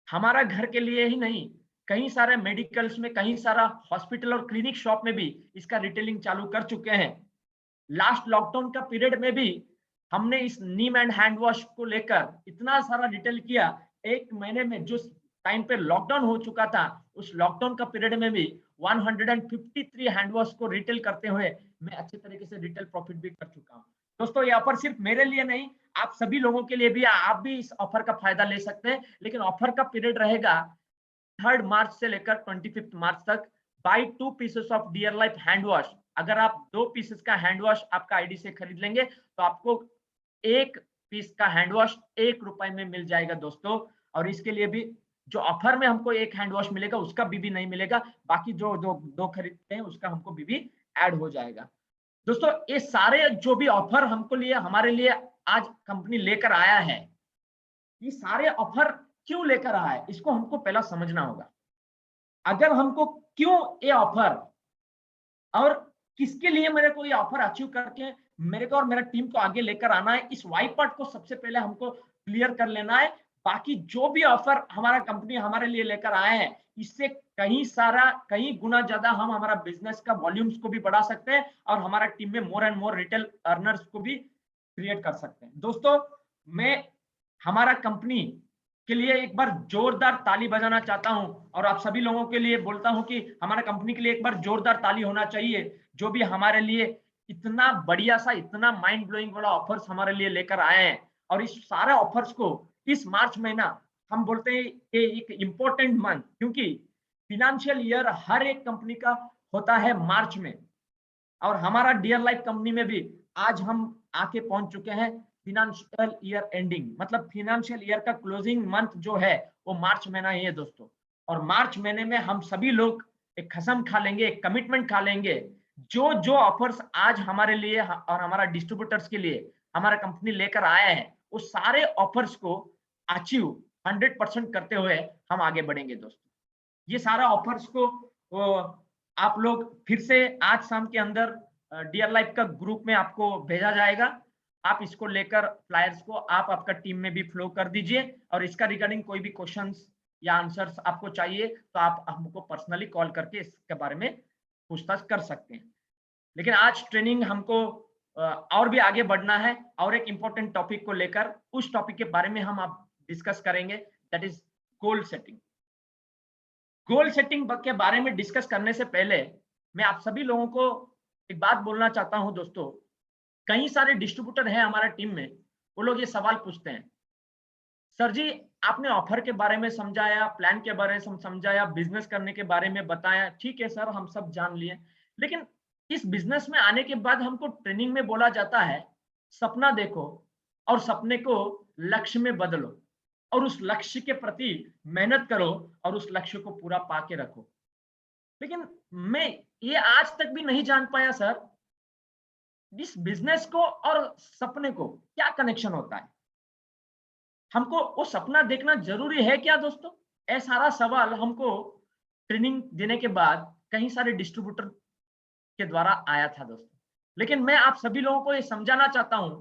हमारा घर के लिए ही नहीं, कई सारे मेडिकल्स में, कई सारा हॉस्पिटल और क्लिनिक शॉप में भी इसका रिटेलिंग चालू कर चुके हैं। लास्ट लॉकडाउन का पीरियड में भी हमने इस नीम एंड हैंड वॉश को लेकर इतना सारा रिटेल किया। 1 महीने में जो टाइम पे लॉकडाउन हो चुका था, उस लॉकडाउन का पीरियड में भी 153 हैंड वॉश को रिटेल करते हुए मैं अच्छे तरीके से रिटेल प्रॉफिट भी कर चुका हूं दोस्तों। ये ऑफर सिर्फ मेरे लिए नहीं, आप सभी लोगों के लिए भी, आप भी इस ऑफर का फायदा ले सकते हैं। लेकिन ऑफर का पीरियड रहेगा 3 मार्च से लेकर 25 मार्च तक। Buy 2 pieces of dear life hand wash, अगर आप 2 पीसेस का हैंड वॉश आपका आईडी से खरीद लेंगे तो आपको 1 पीस का हैंड वॉश 1 रुपए में मिल जाएगा दोस्तों। और इसके लिए भी जो ऑफर में हमको 1 हैंड वॉश मिलेगा उसका बीबी नहीं मिलेगा, बाकी जो दो खरीदते हैं उसका हमको बीबी ऐड हो जाएगा दोस्तों। ये सारे जो भी ऑफर हमको लिए, हमारे लिए आज कंपनी लेकर आया है, ये सारे ऑफर क्यों लेकर आया है इसको हमको पहला समझना होगा। अगर हमको क्यों ये ऑफर और किसके लिए मेरे को ये ऑफर अचीव करके मेरे को और मेरा टीम को आगे लेकर आना है, इस वाई पार्ट को सबसे पहले हमको क्लियर कर लेना है। बाकी जो भी ऑफर हमारा कंपनी हमारे लिए लेकर आए हैं, इससे कहीं गुना ज्यादा हम हमारा बिजनेस का वॉल्यूम्स को भी बढ़ा सकते हैं और हमारा टीम में more and more retail earners को भी क्रिएट कर सकते हैं दोस्तों। हमारा कंपनी के लिए एक बार जोरदार ताली बजाना चाहता हूं, और आप सभी लोगों के लिए बोलता हूं कि हमारा कंपनी के लिए एक बार जोरदार ताली होना चाहिए, जो भी हमारे लिए इतना बढ़िया सा, इतना माइंड ब्लोइंग वाला ऑफर्स हमारे लिए लेकर आए हैं। और इस सारे ऑफर्स को इस मार्च महीना हम बोलते हैं कि एक इंपॉर्टेंट मंथ, क्योंकि फिनेंशियल ईयर हर एक कंपनी का होता है मार्च में, और हमारा डियर लाइफ कंपनी में भी आज हम आके पहुंच चुके हैं फिनेंशियल ईयर एंडिंग, मतलब फिनेंशियल ईयर का क्लोजिंग मंथ जो है वो मार्च महीना ही है दोस्तों। और मार्च महीने में हम सभी लोग एक कसम खा लेंगे, एक कमिटमेंट खा लेंगे, जो जो ऑफर्स आज हमारे लिए और हमारा डिस्ट्रीब्यूटर्स के लिए हमारा कंपनी लेकर आया है, वो सारे ऑफर्स को अचीव 100% करते हुए हम आगे बढ़ेंगे दोस्तों। ये सारा ऑफर्स को आप लोग फिर से आज शाम के अंदर डियर लाइफ का ग्रुप में आपको भेजा जाएगा। आप इसको लेकर फ्लायर्स को आप आपका टीम में भी फ्लो कर दीजिए, और इसका रिगार्डिंग कोई भी क्वेश्चंस या आंसर्स आपको चाहिए तो आप हमको पर्सनली कॉल करके इसके बारे में पूछताछ कर सकते हैं। लेकिन आज ट्रेनिंग हमको और भी आगे बढ़ना है, और एक इंपॉर्टेंट टॉपिक को लेकर, उस टॉपिक के बारे में हम आप डिस्कस करेंगे, that is goal setting. Goal setting के बारे में डिस्कस करने से पहले मैं आप सभी लोगों को एक बात बोलना चाहता हूं दोस्तों। कई सारे डिस्ट्रीब्यूटर हैं हमारा टीम में, वो लोग ये सवाल पूछते हैं, सर जी आपने ऑफर के बारे में समझाया, प्लान के बारे में समझाया, बिजनेस करने के बारे में बताया, ठीक है सर हम सब जान लिए, लेकिन इस बिजनेस में आने के बाद हमको ट्रेनिंग में बोला जाता है सपना देखो और सपने को लक्ष्य में बदलो, और उस लक्ष्य के प्रति मेहनत करो और उस लक्ष्य को पूरा पाके रखो। लेकिन मैं ये आज तक भी नहीं जान पाया सर, इस बिजनेस को और सपने को क्या कनेक्शन होता है, हमको वो सपना देखना जरूरी है क्या दोस्तों? ये सारा सवाल हमको ट्रेनिंग देने के बाद कई सारे डिस्ट्रीब्यूटर के द्वारा आया था दोस्तों। लेकिन मैं आप सभी लोगों को ये समझाना चाहता हूं,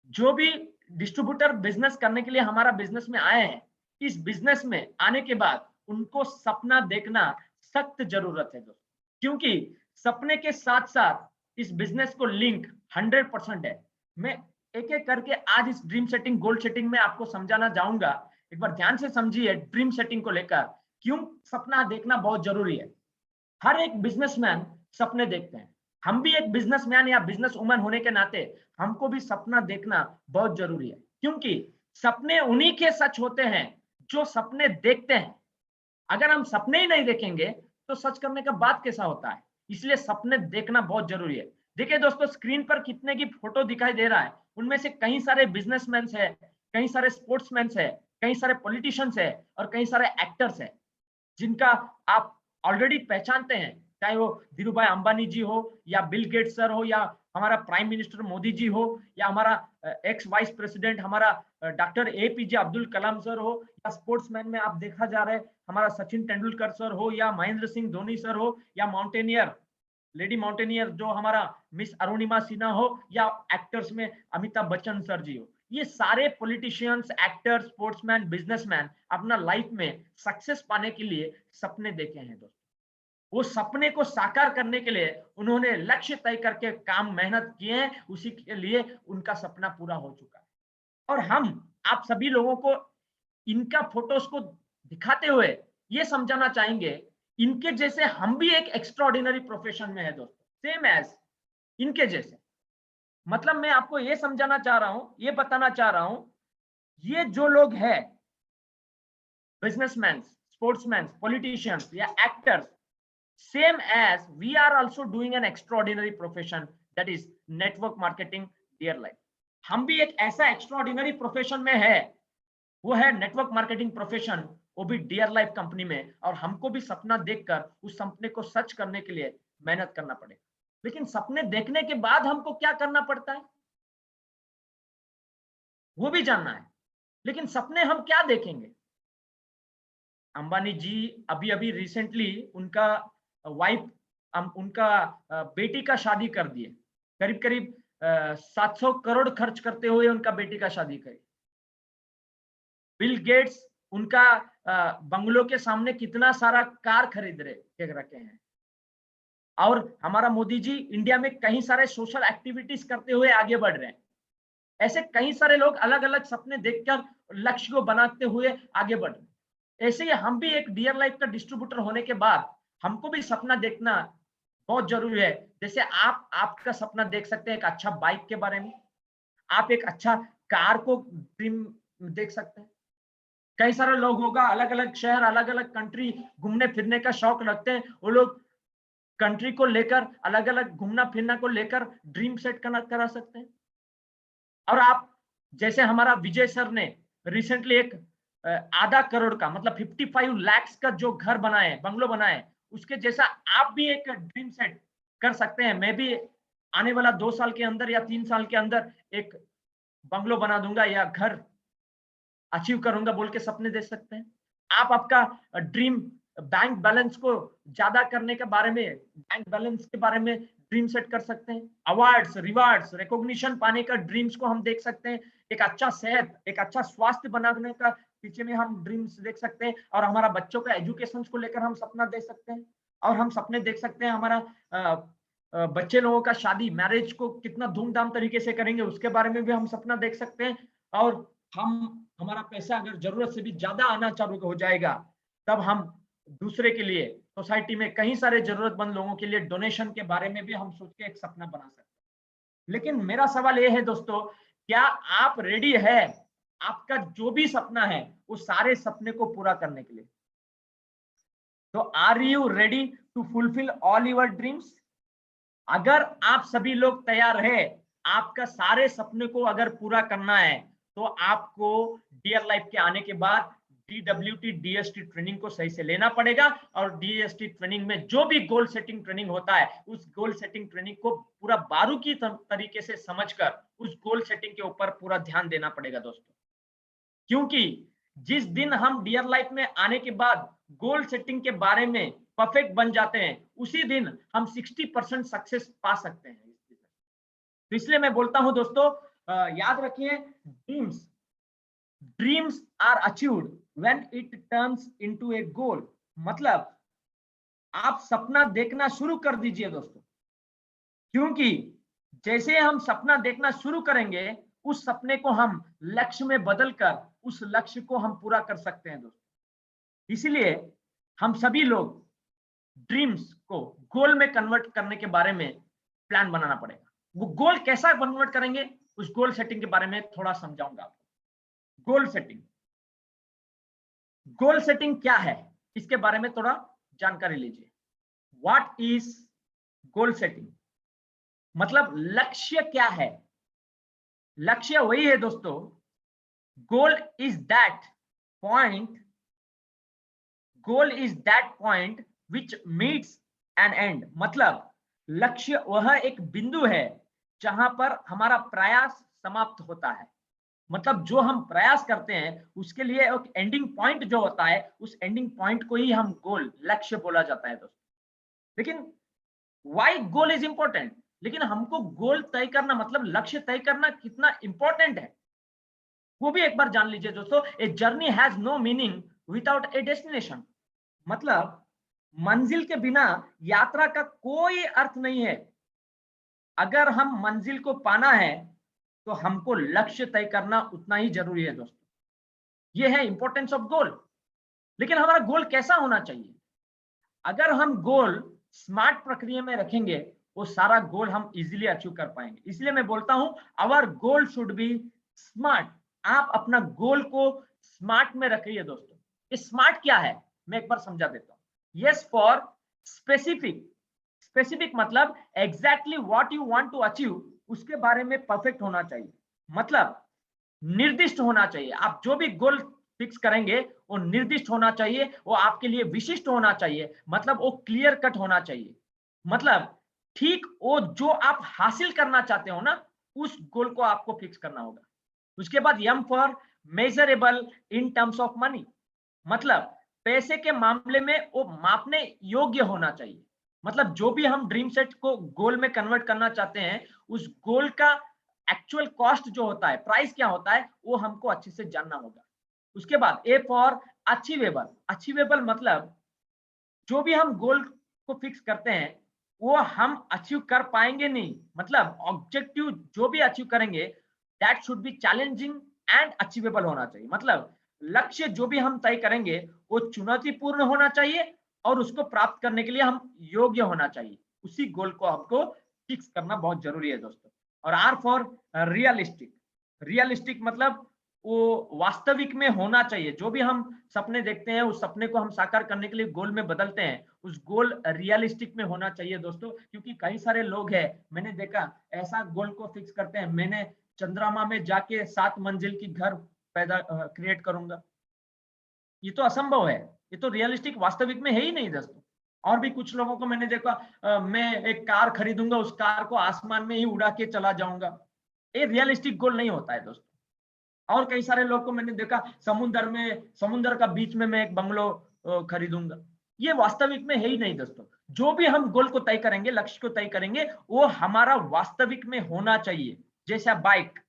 जो भी डिस्ट्रीब्यूटर बिजनेस करने के लिए हमारा बिजनेस में आए हैं, इस बिजनेस में आने के बाद उनको सपना देखना सख्त जरूरत है दोस्तों, क्योंकि सपने के साथ साथ इस बिजनेस को लिंक 100% है। मैं एक एक करके आज इस ड्रीम सेटिंग गोल सेटिंग में आपको समझाना चाहूंगा। एक बार ध्यान से समझिए ड्रीम सेटिंग को लेकर, क्यों सपना देखना बहुत जरूरी है। हर एक बिजनेसमैन सपने देखते हैं, हम भी एक बिजनेसमैन या बिजनेस वुमन होने के नाते हमको भी सपना देखना बहुत जरूरी है, क्योंकि सपने उन्हीं के सच होते हैं जो सपने देखते हैं। अगर हम सपने ही नहीं देखेंगे तो सच करने का बात कैसा होता है, इसलिए सपने देखना बहुत जरूरी है। देखिए दोस्तों स्क्रीन पर कितने की फोटो दिखाई दे रहा है, उनमें से कई सारे बिजनेसमैन है, कई सारे स्पोर्ट्समैन है, कई सारे पॉलिटिशियंस है और कई सारे एक्टर्स है, जिनका आप ऑलरेडी पहचानते हैं, चाहे वो धीरूभाई अंबानी जी हो या बिल गेट्स सर हो या हमारा प्राइम मिनिस्टर मोदी जी हो या हमारा एक्स वाइस प्रेसिडेंट हमारा doctor APJ Abdul Kalam sir हो, या स्पोर्ट्समैन में आप देखा जा रहा है हमारा सचिन तेंदुलकर सर हो या महेंद्र सिंह धोनी सर हो, या माउंटेनियर लेडी माउंटेनियर जो हमारा मिस अरुणिमा सिन्हा हो, या एक्टर्स में अमिताभ बच्चन सर जी हो। ये सारे पॉलिटिशियंस, एक्टर्स, स्पोर्ट्समैन, बिजनेसमैन अपना लाइफ में सक्सेस पाने के लिए सपने देखे हैं दोस्तों। वो सपने को साकार करने के लिए उन्होंने लक्ष्य तय करके काम मेहनत किए हैं, उसी के लिए उनका सपना पूरा हो चुका है। और हम आप सभी लोगों को इनका फोटोज को दिखाते हुए ये समझाना चाहेंगे, इनके जैसे हम भी एक एक्स्ट्राऑर्डिनरी प्रोफेशन में है दोस्तों, सेम एज इनके जैसे। मतलब मैं आपको ये समझाना चाह रहा हूं, ये बताना चाह रहा हूं, ये जो लोग हैं बिजनेसमैन, स्पोर्ट्समैन, पॉलिटिशियंस या actors, same as we are also doing an extraordinary profession, that is network marketing dear life। हम भी एक ऐसा एक्स्ट्राऑर्डिनरी प्रोफेशन में है, वो है नेटवर्क मार्केटिंग प्रोफेशन, वो भी डियर लाइफ कंपनी में। और हमको भी सपना देखकर उस सपने को सच करने के लिए मेहनत करना पड़ेगा। लेकिन सपने देखने के बाद हमको क्या करना पड़ता है वो भी जानना है। लेकिन सपने हम क्या देखेंगे? अंबानी जी अभी अभी रिसेंटली उनका वाइफ उनका बेटी का शादी कर दिए, करीब करीब 700 करोड़ खर्च करते हुए उनका बेटी का शादी करी। बिल गेट्स उनका बंगलों के सामने कितना सारा कार खरीद रखे हैं। और हमारा मोदी जी इंडिया में कई सारे सोशल एक्टिविटीज करते हुए आगे बढ़ रहे हैं। ऐसे कई सारे लोग अलग अलग सपने देखकर लक्ष्य को बनाते हुए आगे बढ़ रहे हैं। ऐसे ही हम भी एक डियर लाइफ का डिस्ट्रीब्यूटर होने के बाद हमको भी सपना देखना बहुत जरूरी है। जैसे आप आपका सपना देख सकते हैं एक अच्छा बाइक के बारे में, आप एक अच्छा कार को ड्रीम देख सकते हैं। कई सारे लोग होगा अलग अलग शहर अलग अलग कंट्री घूमने फिरने का शौक रखते हैं, वो लोग कंट्री को लेकर अलग अलग घूमना फिरना को लेकर ड्रीम सेट करा सकते हैं। और आप जैसे हमारा विजय सर ने रिसेंटली एक आधा करोड़ का मतलब 55 लाख का जो घर बनाए बंगलो बनाए, उसके जैसा आप भी एक ड्रीम सेट कर सकते हैं। मैं भी आने वाला 2 साल के अंदर या 3 साल के अंदर एक बंगलो बना दूंगा या घर अचीव करूंगा बोल के सपने देख सकते हैं। आप आपका ड्रीम बैंक बैलेंस को ज्यादा करने के बारे में, बैंक बैलेंस के बारे में ड्रीम सेट कर सकते हैं। अवार्ड्स, रिवार्ड्स, रिकॉग्निशन पाने का ड्रीम्स को हम देख सकते हैं। एक अच्छा सेहत, एक अच्छा स्वास्थ्य बनाने का पीछे में हम ड्रीम्स देख सकते हैं। और हमारा बच्चों का एजुकेशन को लेकर हम सपना देख सकते हैं। और हम सपने देख सकते हैं हमारा बच्चे लोगों का शादी, मैरिज को कितना धूमधाम तरीके से करेंगे उसके बारे में भी हम सपना देख सकते हैं। और हमारा पैसा अगर जरूरत से भी ज्यादा आना चालू हो जाएगा, तब हम दूसरे के लिए, सोसाइटी में कई सारे जरूरतमंद लोगों के लिए डोनेशन के बारे में भी हम सोच के एक सपना बना सकते हैं। लेकिन मेरा सवाल ये है दोस्तों, क्या आप रेडी है आपका जो भी सपना है वो सारे सपने को पूरा करने के लिए? तो are you ready to fulfil all your dreams? अगर आप सभी लोग तैयार है आपका सारे सपने को अगर पूरा करना है, तो आपको डियर लाइफ के आने के बाद DWT DST ट्रेनिंग को सही से लेना पड़ेगा। और DST ट्रेनिंग में जो भी गोल सेटिंग ट्रेनिंग होता है, उस गोल सेटिंग ट्रेनिंग को पूरा बारीकी तरीके से समझकर उस गोल सेटिंग के ऊपर पूरा ध्यान देना पड़ेगा दोस्तों। क्योंकि जिस दिन हम डियर लाइफ में आने के बाद गोल सेटिंग के बारे में परफेक्ट बन जाते हैं, उसी दिन हम 60% सक्सेस पा सकते हैं। तो इसलिए मैं बोलता हूं दोस्तों, याद रखिए, dreams are achieved when it turns into a goal. मतलब आप सपना देखना शुरू कर दीजिए दोस्तों, क्योंकि जैसे हम सपना देखना शुरू करेंगे, उस सपने को हम लक्ष्य में बदलकर उस लक्ष्य को हम पूरा कर सकते हैं दोस्तों। इसलिए हम सभी लोग ड्रीम्स को गोल में कन्वर्ट करने के बारे में प्लान बनाना पड़ेगा। वो गोल कैसा कन्वर्ट करेंगे, उस गोल सेटिंग के बारे में थोड़ा समझाऊंगा आपको। गोल सेटिंग क्या है, इसके बारे में थोड़ा जानकारी लीजिए। What is goal setting? मतलब लक्ष्य क्या है? लक्ष्य वही है दोस्तों, goal is that point which meets an end. मतलब लक्ष्य वह एक बिंदु है जहां पर हमारा प्रयास समाप्त होता है। मतलब जो हम प्रयास करते हैं उसके लिए एक एंडिंग पॉइंट जो होता है, उस एंडिंग पॉइंट को ही हम गोल, लक्ष्य बोला जाता है दोस्तों। लेकिन व्हाई गोल इज इंपॉर्टेंट? लेकिन हमको गोल तय करना, मतलब लक्ष्य तय करना कितना इंपॉर्टेंट है, वो भी एक बार जान लीजिए दोस्तों। A journey has no meaning without a destination. मतलब मंजिल के बिना यात्रा का कोई अर्थ नहीं है। अगर हम मंजिल को पाना है तो हमको लक्ष्य तय करना उतना ही जरूरी है दोस्तों। ये है इंपॉर्टेंस ऑफ गोल। लेकिन हमारा गोल कैसा होना चाहिए? अगर हम गोल स्मार्ट प्रक्रिया में रखेंगे, वो सारा गोल हम इजीली अचीव कर पाएंगे। इसलिए मैं बोलता हूं, our goal should be smart. आप अपना गोल को स्मार्ट में रखिए दोस्तों। ये स्मार्ट क्या है मैं एक बार समझा देता हूं। Yes for specific. स्पेसिफिक मतलब exactly what you want to achieve, उसके बारे में परफेक्ट होना चाहिए। मतलब निर्दिष्ट होना चाहिए। आप जो भी गोल फिक्स करेंगे वो निर्दिष्ट होना चाहिए, वो आपके लिए विशिष्ट होना चाहिए। मतलब वो क्लियर कट होना चाहिए। मतलब ठीक वो जो आप हासिल करना चाहते हो ना, उस गोल को आपको फिक्स करना होगा। उसके बाद M for measurable in terms of money. मतलब पैसे के मामले में वो मापने योग्य होना चाहिए। मतलब जो भी हम ड्रीम सेट को गोल में कन्वर्ट करना चाहते हैं, उस गोल का एक्चुअल कॉस्ट जो होता है, प्राइस क्या होता है, वो हमको अच्छे से जानना होगा। उसके बाद ए फॉर अचीवेबल। अचीवेबल मतलब जो भी हम गोल को फिक्स करते हैं वो हम अचीव कर पाएंगे नहीं। मतलब ऑब्जेक्टिव जो भी अचीव करेंगे that should be challenging and achievable होना चाहिए। मतलब लक्ष्य जो भी हम तय करेंगे वो चुनौतीपूर्ण होना चाहिए और उसको प्राप्त करने के लिए हम योग्य होना चाहिए। उसी गोल को आपको फिक्स करना बहुत जरूरी है दोस्तों। और आर फॉर रियलिस्टिक। रियलिस्टिक मतलब वो वास्तविक में होना चाहिए। जो भी हम सपने देखते हैं उस सपने को हम साकार करने के लिए गोल में बदलते हैं, उस गोल रियलिस्टिक में होना चाहिए दोस्तों। क्योंकि कई सारे लोग हैं, मैंने देखा, ऐसा गोल को फिक्स करते हैं, मैंने चंद्रमा में जाके 7 मंजिल की घर पैदा क्रिएट करूंगा। ये तो असंभव है, ये तो रियलिस्टिक वास्तविक में है ही नहीं दोस्तों। और भी कुछ लोगों को मैंने देखा, मैं एक कार खरीदूंगा, उस कार को आसमान में ही उड़ा के चला जाऊंगा। ये रियलिस्टिक गोल नहीं होता है दोस्तों। और कई सारे लोग को मैंने देखा, समुद्र का बीच में मैं एक बंगलो खरीदूंगा। ये वास्तविक में है ही नहीं दोस्तों। जो भी हम गोल को तय करेंगे, लक्ष्य को तय करेंगे, वो हमारा वास्तविक में होना चाहिए। जैसा बाइक,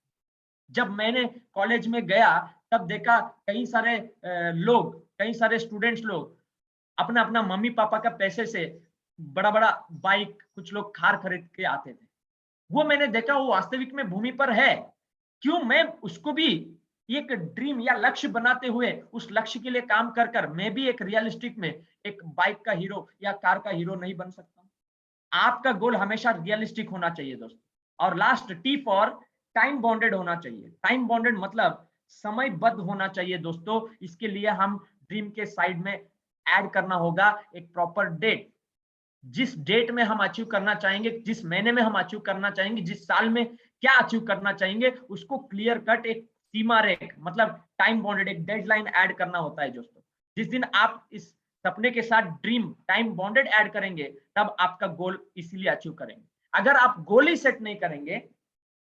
जब मैंने कॉलेज में गया तब देखा कई सारे लोग, कई सारे स्टूडेंट्स लोग अपना अपना मम्मी पापा का पैसे से बड़ा बड़ा बाइक, कुछ लोग कार खरीद के आते थे। वो मैंने देखा, वो वास्तविक में भूमि पर है। क्यों मैं उसको भी एक ड्रीम या लक्ष्य बनाते हुए उस लक्ष्य के लिए काम कर कर मैं भी एक रियलिस्टिक में एक बाइक का हीरो या कार का हीरो नहीं बन सकता? आपका गोल हमेशा रियलिस्टिक होना चाहिए दोस्तों। और last, T for time bounded होना चाहिए। टाइम बाउंडेड मतलब समयबद्ध होना चाहिए दोस्तों। इसके लिए हम ड्रीम के साइड में ऐड करना होगा एक प्रॉपर डेट। जिस डेट में हम अचीव करना चाहेंगे, जिस महीने में हम अचीव करना चाहेंगे, जिस साल में क्या अचीव करना चाहेंगे, उसको क्लियर कट एक सीमा रेख, मतलब टाइम बाउंडेड एक डेडलाइन ऐड करना होता है दोस्तों। जिस दिन आप इस सपने के साथ ड्रीम टाइम बाउंडेड ऐड करेंगे, तब आपका गोल इसीलिए अचीव करेंगे। अगर आप गोल ही सेट नहीं करेंगे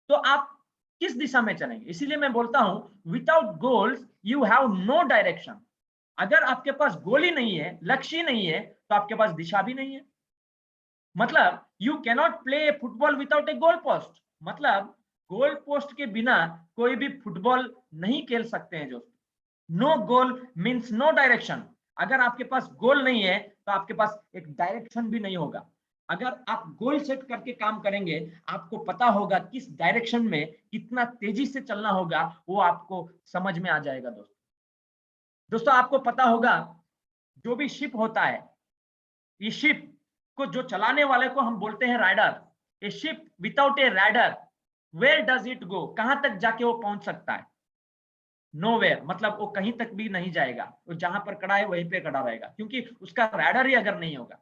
तो आप किस दिशा में चलेंगे? इसीलिए मैं बोलता हूं, without goals you have no direction. अगर आपके पास गोल ही नहीं है, लक्ष्य ही नहीं है, तो आपके पास दिशा भी नहीं है। मतलब you cannot play football without a goal post. मतलब गोल पोस्ट के बिना कोई भी फुटबॉल नहीं खेल सकते हैं दोस्तों। नो गोल मीन्स नो डायरेक्शन। अगर आपके पास गोल नहीं है तो आपके पास एक डायरेक्शन भी नहीं होगा। अगर आप गोल सेट करके काम करेंगे, आपको पता होगा किस डायरेक्शन में कितना तेजी से चलना होगा, वो आपको समझ में आ जाएगा दोस्तों। दोस्तों आपको पता होगा, जो भी शिप होता है, ये शिप को जो चलाने वाले को हम बोलते हैं rider. A ship without a rider, where does it go? कहां तक जाके वो पहुंच सकता है? नोवेयर। मतलब वो कहीं तक भी नहीं जाएगा, वो जहां पर खड़ा है वहीं पे खड़ा रहेगा, क्योंकि उसका राइडर ही अगर नहीं होगा।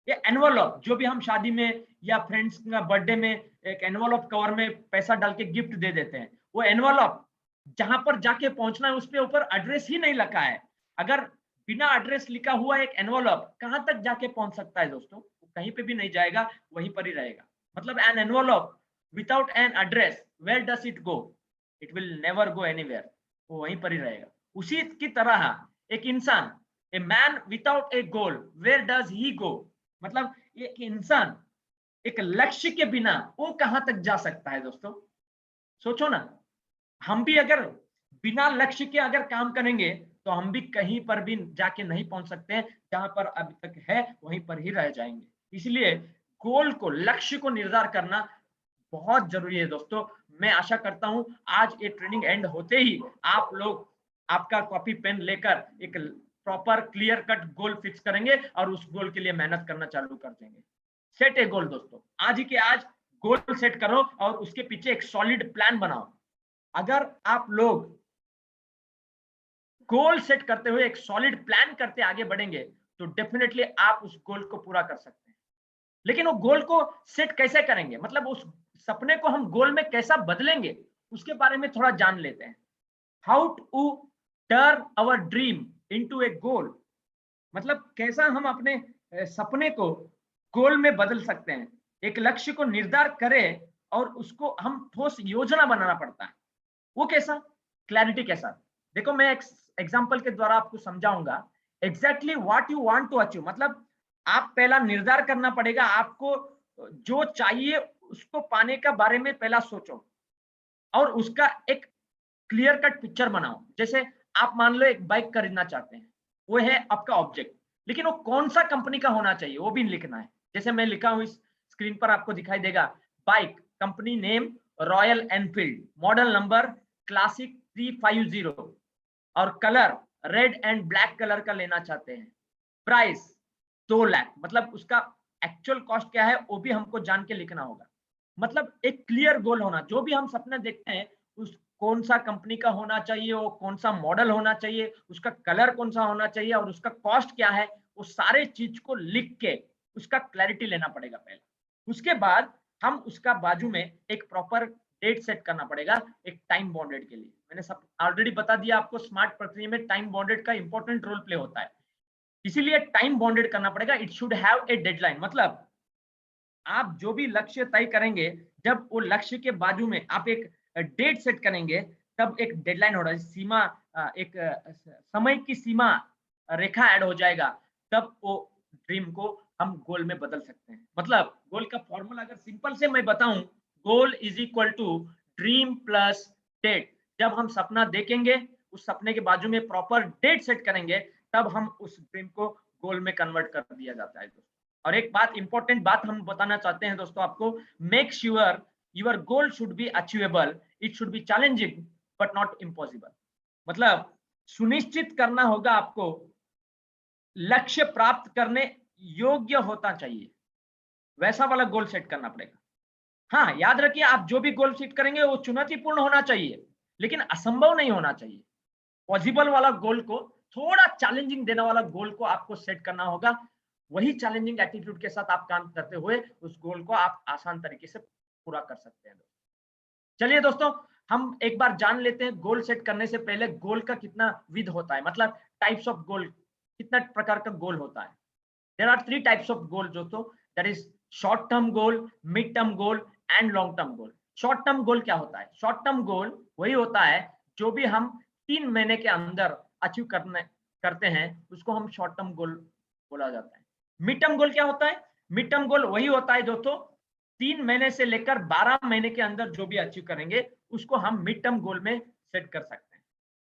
ये एनवलप, जो भी हम शादी में या फ्रेंड्स का बर्थडे में एक एनवलप कवर में पैसा डाल के गिफ्ट दे देते हैं, वो एनवलप जहां पर जाके पहुंचना है उसके ऊपर एड्रेस ही नहीं लिखा है। अगर बिना एड्रेस लिखा हुआ एक एनवलप कहां तक जाके पहुंच सकता है दोस्तों? कहीं पे भी नहीं जाएगा, वहीं पर ही रहेगा। मतलब an envelope without an address, where does it go? It will never go anywhere, वो वहीं पर ही रहेगा। उसी की तरह एक इंसान, a man without a goal, where does he go? मतलब एक इंसान एक लक्ष्य के बिना वो कहां तक जा सकता है दोस्तों? सोचो ना। हम भी अगर बिना लक्ष्य के अगर काम करेंगे तो हम भी कहीं पर भी जाके नहीं पहुंच सकते हैं। जहां पर अभी तक है वहीं पर ही रह जाएंगे। इसलिए गोल को, लक्ष्य को निर्धारित करना बहुत जरूरी है दोस्तों। मैं आशा करता हूं आज ये ट्रेनिंग एंड होते ही आप लोग आपका कॉपी पेन लेकर एक प्रॉपर क्लियर कट गोल फिक्स करेंगे और उस गोल के लिए मेहनत करना चालू कर देंगे। सेट ए गोल दोस्तों, आज ही के आज गोल सेट करो और उसके पीछे एक सॉलिड प्लान बनाओ। अगर आप लोग गोल सेट करते हुए एक सॉलिड प्लान करते आगे बढ़ेंगे तो डेफिनेटली आप उस गोल को पूरा कर सकते हैं। लेकिन वो गोल को सेट कैसे करेंगे, मतलब उस सपने को हम गोल में कैसा बदलेंगे, उसके बारे में थोड़ा जान लेते हैं। How to turn our dream into a goal. मतलब कैसा हम अपने सपने को गोल में बदल सकते हैं। एक लक्ष्य को निर्धारित करें और उसको हम ठोस योजना बनाना पड़ता है। वो कैसा? क्लैरिटी के साथ। देखो मैं एक एग्जांपल के द्वारा आपको समझाऊंगा exactly what you want to achieve. मतलब आप पहला निर्धार करना पड़ेगा, आपको जो चाहिए उसको पाने का बारे में पहला सोचो और उसका एक क्लियर कट पिक्चर बनाओ। जैसे आप मान लो एक बाइक खरीदना चाहते हैं, वो है आपका ऑब्जेक्ट, लेकिन वो कौन सा कंपनी का होना चाहिए वो भी लिखना है। जैसे मैं लिखा हूं, इस स्क्रीन पर आपको दिखाई देगा, bike company name royal Enfield, model number classic 350 और colour red and black colour का लेना चाहते हैं, प्राइस 2 लाख, मतलब उसका एक्चुअल कॉस्ट क्या है वो भी हमको जान के लिखना होगा। मतलब एक क्लियर गोल होना, जो भी हम सपना देखते हैं उस कौन सा कंपनी का होना चाहिए, वो कौन सा मॉडल होना चाहिए, उसका कलर कौन सा होना चाहिए और उसका कॉस्ट क्या है, वो सारे चीज को लिख के उसका क्लैरिटी लेना पड़ेगा पहले। उसके बाद हम उसका बाजू में एक प्रॉपर डेट सेट करना पड़ेगा एक टाइम बॉन्डेड के लिए। मैंने सब ऑलरेडी बता दिया आपको, स्मार्ट प्रक्रिया में टाइम बॉन्डेड का इंपॉर्टेंट रोल प्ले होता है, इसीलिए टाइम बॉन्डेड करना पड़ेगा। It should have a deadline, मतलब आप जो भी लक्ष्य तय करेंगे, जब वो लक्ष्य के बाजू में आप एक डेट सेट करेंगे, तब एक डेडलाइन हो रहा है, सीमा, एक समय की सीमा रेखा ऐड हो जाएगा, तब वो ड्रीम को हम गोल में बदल सकते हैं। मतलब गोल का फॉर्मूला अगर सिंपल से मैं बताऊं, goal is equal to dream plus date. जब हम सपना देखेंगे, उस सपने के बाजू में प्रॉपर डेट सेट करेंगे, तब हम उस ड्रीम को गोल में कन्वर्ट कर दिया जाता है। और एक बात, इंपॉर्टेंट बात हम बताना चाहते हैं दोस्तों आपको, make sure your goal should B achievable, it should be challenging but not impossible. मतलब सुनिश्चित करना होगा आपको लक्ष्य प्राप्त करने योग्य होता चाहिए, वैसा वाला गोल सेट करना पड़ेगा। हाँ, याद रखिए, आप जो भी गोल सेट करेंगे वो चुनौतीपूर्ण होना चाहिए, लेकिन असंभव नहीं होना चाहिए। पॉसिबल वाला गोल को, थोड़ा चैलेंजिंग देने वाला गोल को आपको सेट करना होगा। वही चैलेंजिंग एटीट्यूड के साथ आप काम करते हुए उस गोल को आप आसान तरीके से पूरा कर सकते हैं। चलिए दोस्तों, हम एक बार जान लेते हैं गोल सेट करने से पहले गोल का कितना विध होता है, मतलब टाइप्स ऑफ गोल, कितना प्रकार का गोल होता है। There are 3 types of goal दोस्तों, that is short term goal, mid term goal and long term goal. Short term goal क्या होता है? शॉर्ट टर्म गोल वही होता है जो भी हम 3 महीने के अंदर अचीव करते हैं, उसको हम शॉर्ट टर्म गोल बोला जाता है। मिड टर्म गोल क्या होता है? मिड टर्म गोल वही होता है दोस्तों, 3 महीने से लेकर 12 महीने के अंदर जो भी अचीव करेंगे, उसको हम मिड टर्म गोल में सेट कर सकते हैं।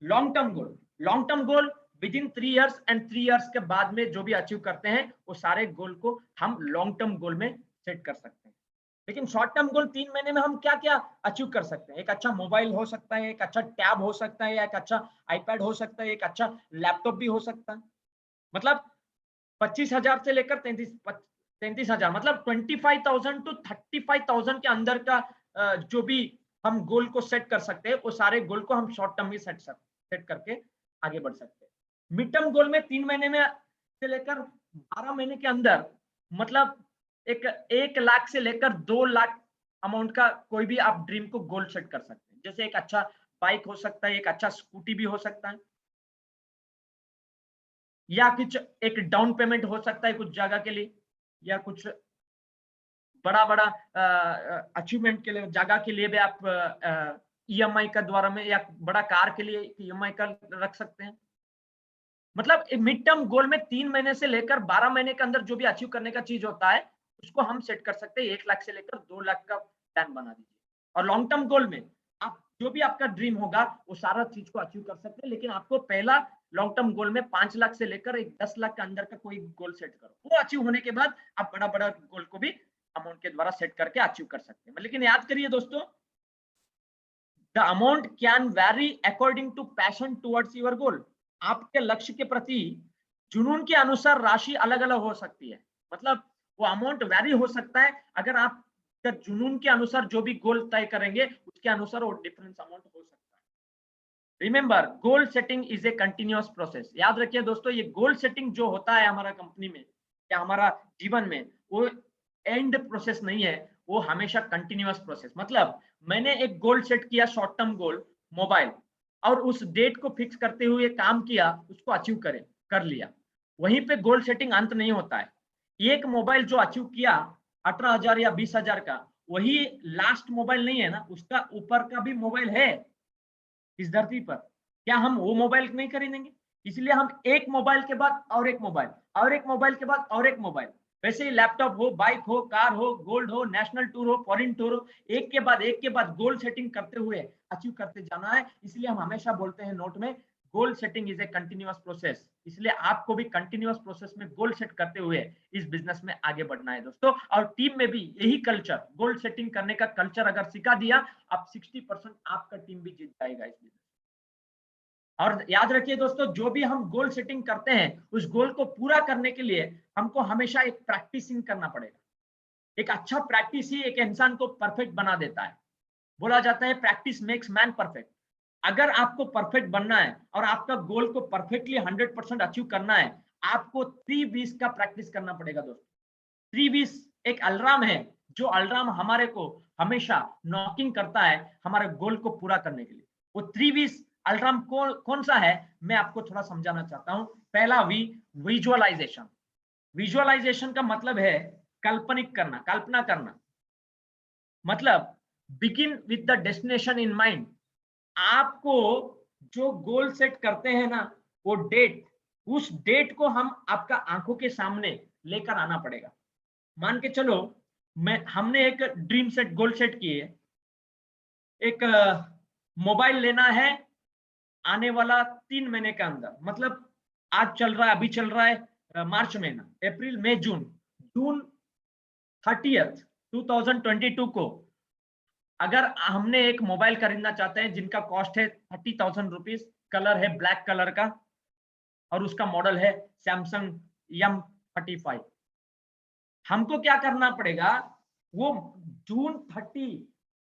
Long term goal, long term goal with in 3 years and 3 years के बाद में जो भी अचीव करते हैं, वो सारे गोल को हम लॉन्ग टर्म गोल में सेट कर सकते हैं। लेकिन शॉर्ट टर्म गोल 3 महीने में हम क्या क्या अचीव कर सकते हैं? एक अच्छा मोबाइल हो सकता है, एक अच्छा टैब हो सकता है, एक अच्छा आईपैड हो सकता है, एक अच्छा लैपटॉप भी हो सकता है। मतलब 25,000 से लेकर 33,000, मतलब 25,000 टू 35,000 के अंदर का जो भी हम गोल को सेट कर सकते हैं, वो सारे गोल को हम शॉर्ट टर्म में सेट करके आगे बढ़ सकते हैं। मिड टर्म गोल में 3 महीने में से लेकर 12 महीने के अंदर, मतलब एक 1 लाख से लेकर 2 लाख अमाउंट का कोई भी आप ड्रीम को गोल सेट कर सकते हैं। जैसे एक अच्छा बाइक हो सकता है, एक अच्छा स्कूटी भी हो सकता है, या कुछ एक डाउन पेमेंट हो सकता है कुछ जगह के लिए, या कुछ बड़ा-बड़ा अचीवमेंट के लिए, जगह के लिए भी आप ईएमआई का द्वारा में, या बड़ा कार के लिए ईएमआई का रख सकते हैं। मतलब मिड टर्म गोल में 3 महीने से लेकर 12 महीने के अंदर जो भी अचीव करने का चीज होता है, उसको हम सेट कर सकते हैं। 1 लाख से लेकर 2 लाख का प्लान बना दीजिए। और लॉन्ग टर्म गोल में आप जो भी आपका ड्रीम होगा, वो सारा चीज को अचीव कर सकते हैं, लेकिन आपको पहला लॉन्ग टर्म गोल में 5 लाख से लेकर एक 10 लाख के अंदर का कोई गोल सेट करो। वो अचीव होने के बाद आप बड़ा-बड़ा गोल को भी अमाउंट के द्वारा सेट करके अचीव कर सकते हैं। लेकिन याद करिए दोस्तों, the amount can vary according to passion towards your goal. आपके लक्ष्य के प्रति जुनून के अनुसार राशि अलग-अलग हो सकती है। मतलब वो अमाउंट वैरी हो सकता है, अगर आप जुनून के अनुसार जो भी गोल तय करेंगे, उसके अनुसार वो डिफरेंस अमाउंट हो सकता है। Remember, goal setting is a continuous process. याद रखिए दोस्तों, ये गोल सेटिंग जो होता है हमारा कंपनी में या हमारा जीवन में, वो एंड प्रोसेस नहीं है, वो हमेशा कंटिन्यूअस प्रोसेस। मतलब मैंने एक गोल सेट किया, शॉर्ट टर्म गोल मोबाइल, और उस डेट को फिक्स करते हुए काम किया, उसको अचीव कर लिया। वहीं पे गोल सेटिंग अंत नहीं होता है। एक मोबाइल जो अचीव किया 18,000 या 20,000 का, वही लास्ट मोबाइल नहीं है ना, उसका ऊपर का भी मोबाइल है इस धरती पर। क्या हम वो मोबाइल नहीं खरीदेंगे? इसलिए हम एक मोबाइल के बाद और एक मोबाइल, और एक मोबाइल के बाद और एक मोबाइल, वैसे ही लैपटॉप हो, बाइक हो, कार हो, गोल्ड हो, नेशनल टूर हो, फॉरेन टूर हो, एक के बाद गोल सेटिंग करते हुए अचीव करते जाना है। इसलिए हम हमेशा बोलते हैं नोट में, goal setting is a continuous process. इसलिए आपको भी कंटिन्यूअस प्रोसेस में गोल सेट करते हुए इस बिजनेस में आगे बढ़ना है दोस्तों। और टीम में भी यही कल्चर, गोल सेटिंग करने का कल्चर अगर सिखा दिया, आप 60% आपका टीम भी जीत जाएगा इस बिजनेस। और याद रखिए दोस्तों, जो भी हम गोल सेटिंग करते हैं उस गोल को पूरा करने के लिए हमको हमेशा एक प्रैक्टिसिंग करना पड़ेगा। एक अच्छा प्रैक्टिस ही एक इंसान को परफेक्ट बना देता है। बोला जाता है प्रैक्टिस मेक्स मैन परफेक्ट। अगर आपको परफेक्ट बनना है और आपका गोल को परफेक्टली 100% अचीव करना है, आपको 3 V's का प्रैक्टिस करना पड़ेगा दोस्तों। 3 V's एक अलार्म है, जो अलार्म हमारे को हमेशा नॉकिंग करता है हमारे गोल को पूरा करने के लिए। वो 3 V's अलार्म कौन सा है, मैं आपको थोड़ा समझाना चाहता हूं। पहला वी, विजुअलाइजेशन। विजुअलाइजेशन का मतलब है काल्पनिक करना, कल्पना करना। मतलब begin with the destination in mind. आपको जो गोल सेट करते हैं ना, वो डेट, उस डेट को हम आपका आंखों के सामने लेकर आना पड़ेगा। मान के चलो हमने एक ड्रीम सेट, गोल सेट किए, एक मोबाइल लेना है आने वाला 3 महीने के अंदर। मतलब आज चल रहा है, अभी चल रहा है मार्च महीना, अप्रैल, मई, जून 30th 2022 को अगर हमने एक मोबाइल खरीदना चाहते हैं जिनका कॉस्ट है 30,000 रुपीज, कलर है ब्लैक कलर का और उसका मॉडल है सैमसंग M35। हमको क्या करना पड़ेगा, वो जून 30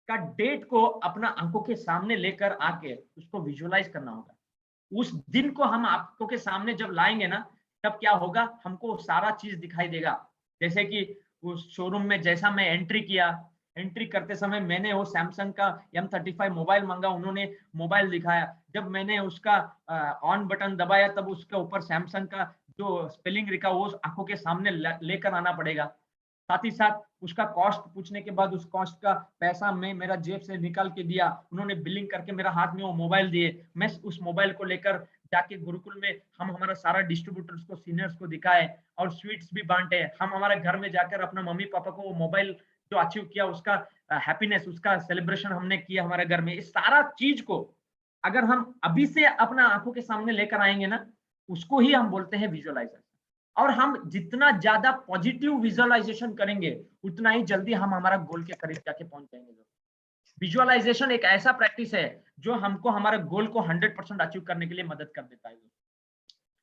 का डेट को अपना आंखों के सामने लेकर आके उसको विजुअलाइज करना होगा। उस दिन को हम आंखों के सामने जब लाएंगे ना, तब क्या होगा, हमको सारा चीज दिखाई देगा। जैसे कि उस शोरूम में जैसा मैं एंट्री किया, एंट्री करते समय मैंने वो सैमसंग का M35 मोबाइल मांगा, उन्होंने मोबाइल दिखाया। जब मैंने उसका ऑन बटन दबाया, तब उसके ऊपर सैमसंग का जो स्पेलिंग लिखा वो आंखों के सामने लेकर आना पड़ेगा। साथ ही साथ उसका कॉस्ट पूछने के बाद उस कॉस्ट का पैसा मैं मेरा जेब से निकाल के दिया, उन्होंने बिलिंग करके मेरा हाथ में वो मोबाइल दिए। मैं उस मोबाइल को लेकर जाके गुरुकुल में हम हमारा सारा डिस्ट्रीब्यूटर्स को, सीनियर्स को दिखाए और स्वीट्स भी बांटे। हम हमारे घर में जाकर अपना मम्मी पापा को वो मोबाइल जो अचीव किया उसका हैप्पीनेस, उसका सेलिब्रेशन हमने किया हमारे घर में। इस सारा चीज को अगर हम अभी से अपना आंखों के सामने लेकर आएंगे ना, उसको ही हम बोलते हैं विजुअलाइजेशन। और हम जितना ज्यादा पॉजिटिव विजुअलाइजेशन करेंगे, उतना ही जल्दी हम हमारा गोल के करीब जाके पहुंच जाएंगे। विजुअलाइजेशन एक ऐसा प्रैक्टिस है जो हमको हमारे गोल को 100% अचीव करने के लिए मदद कर देता है।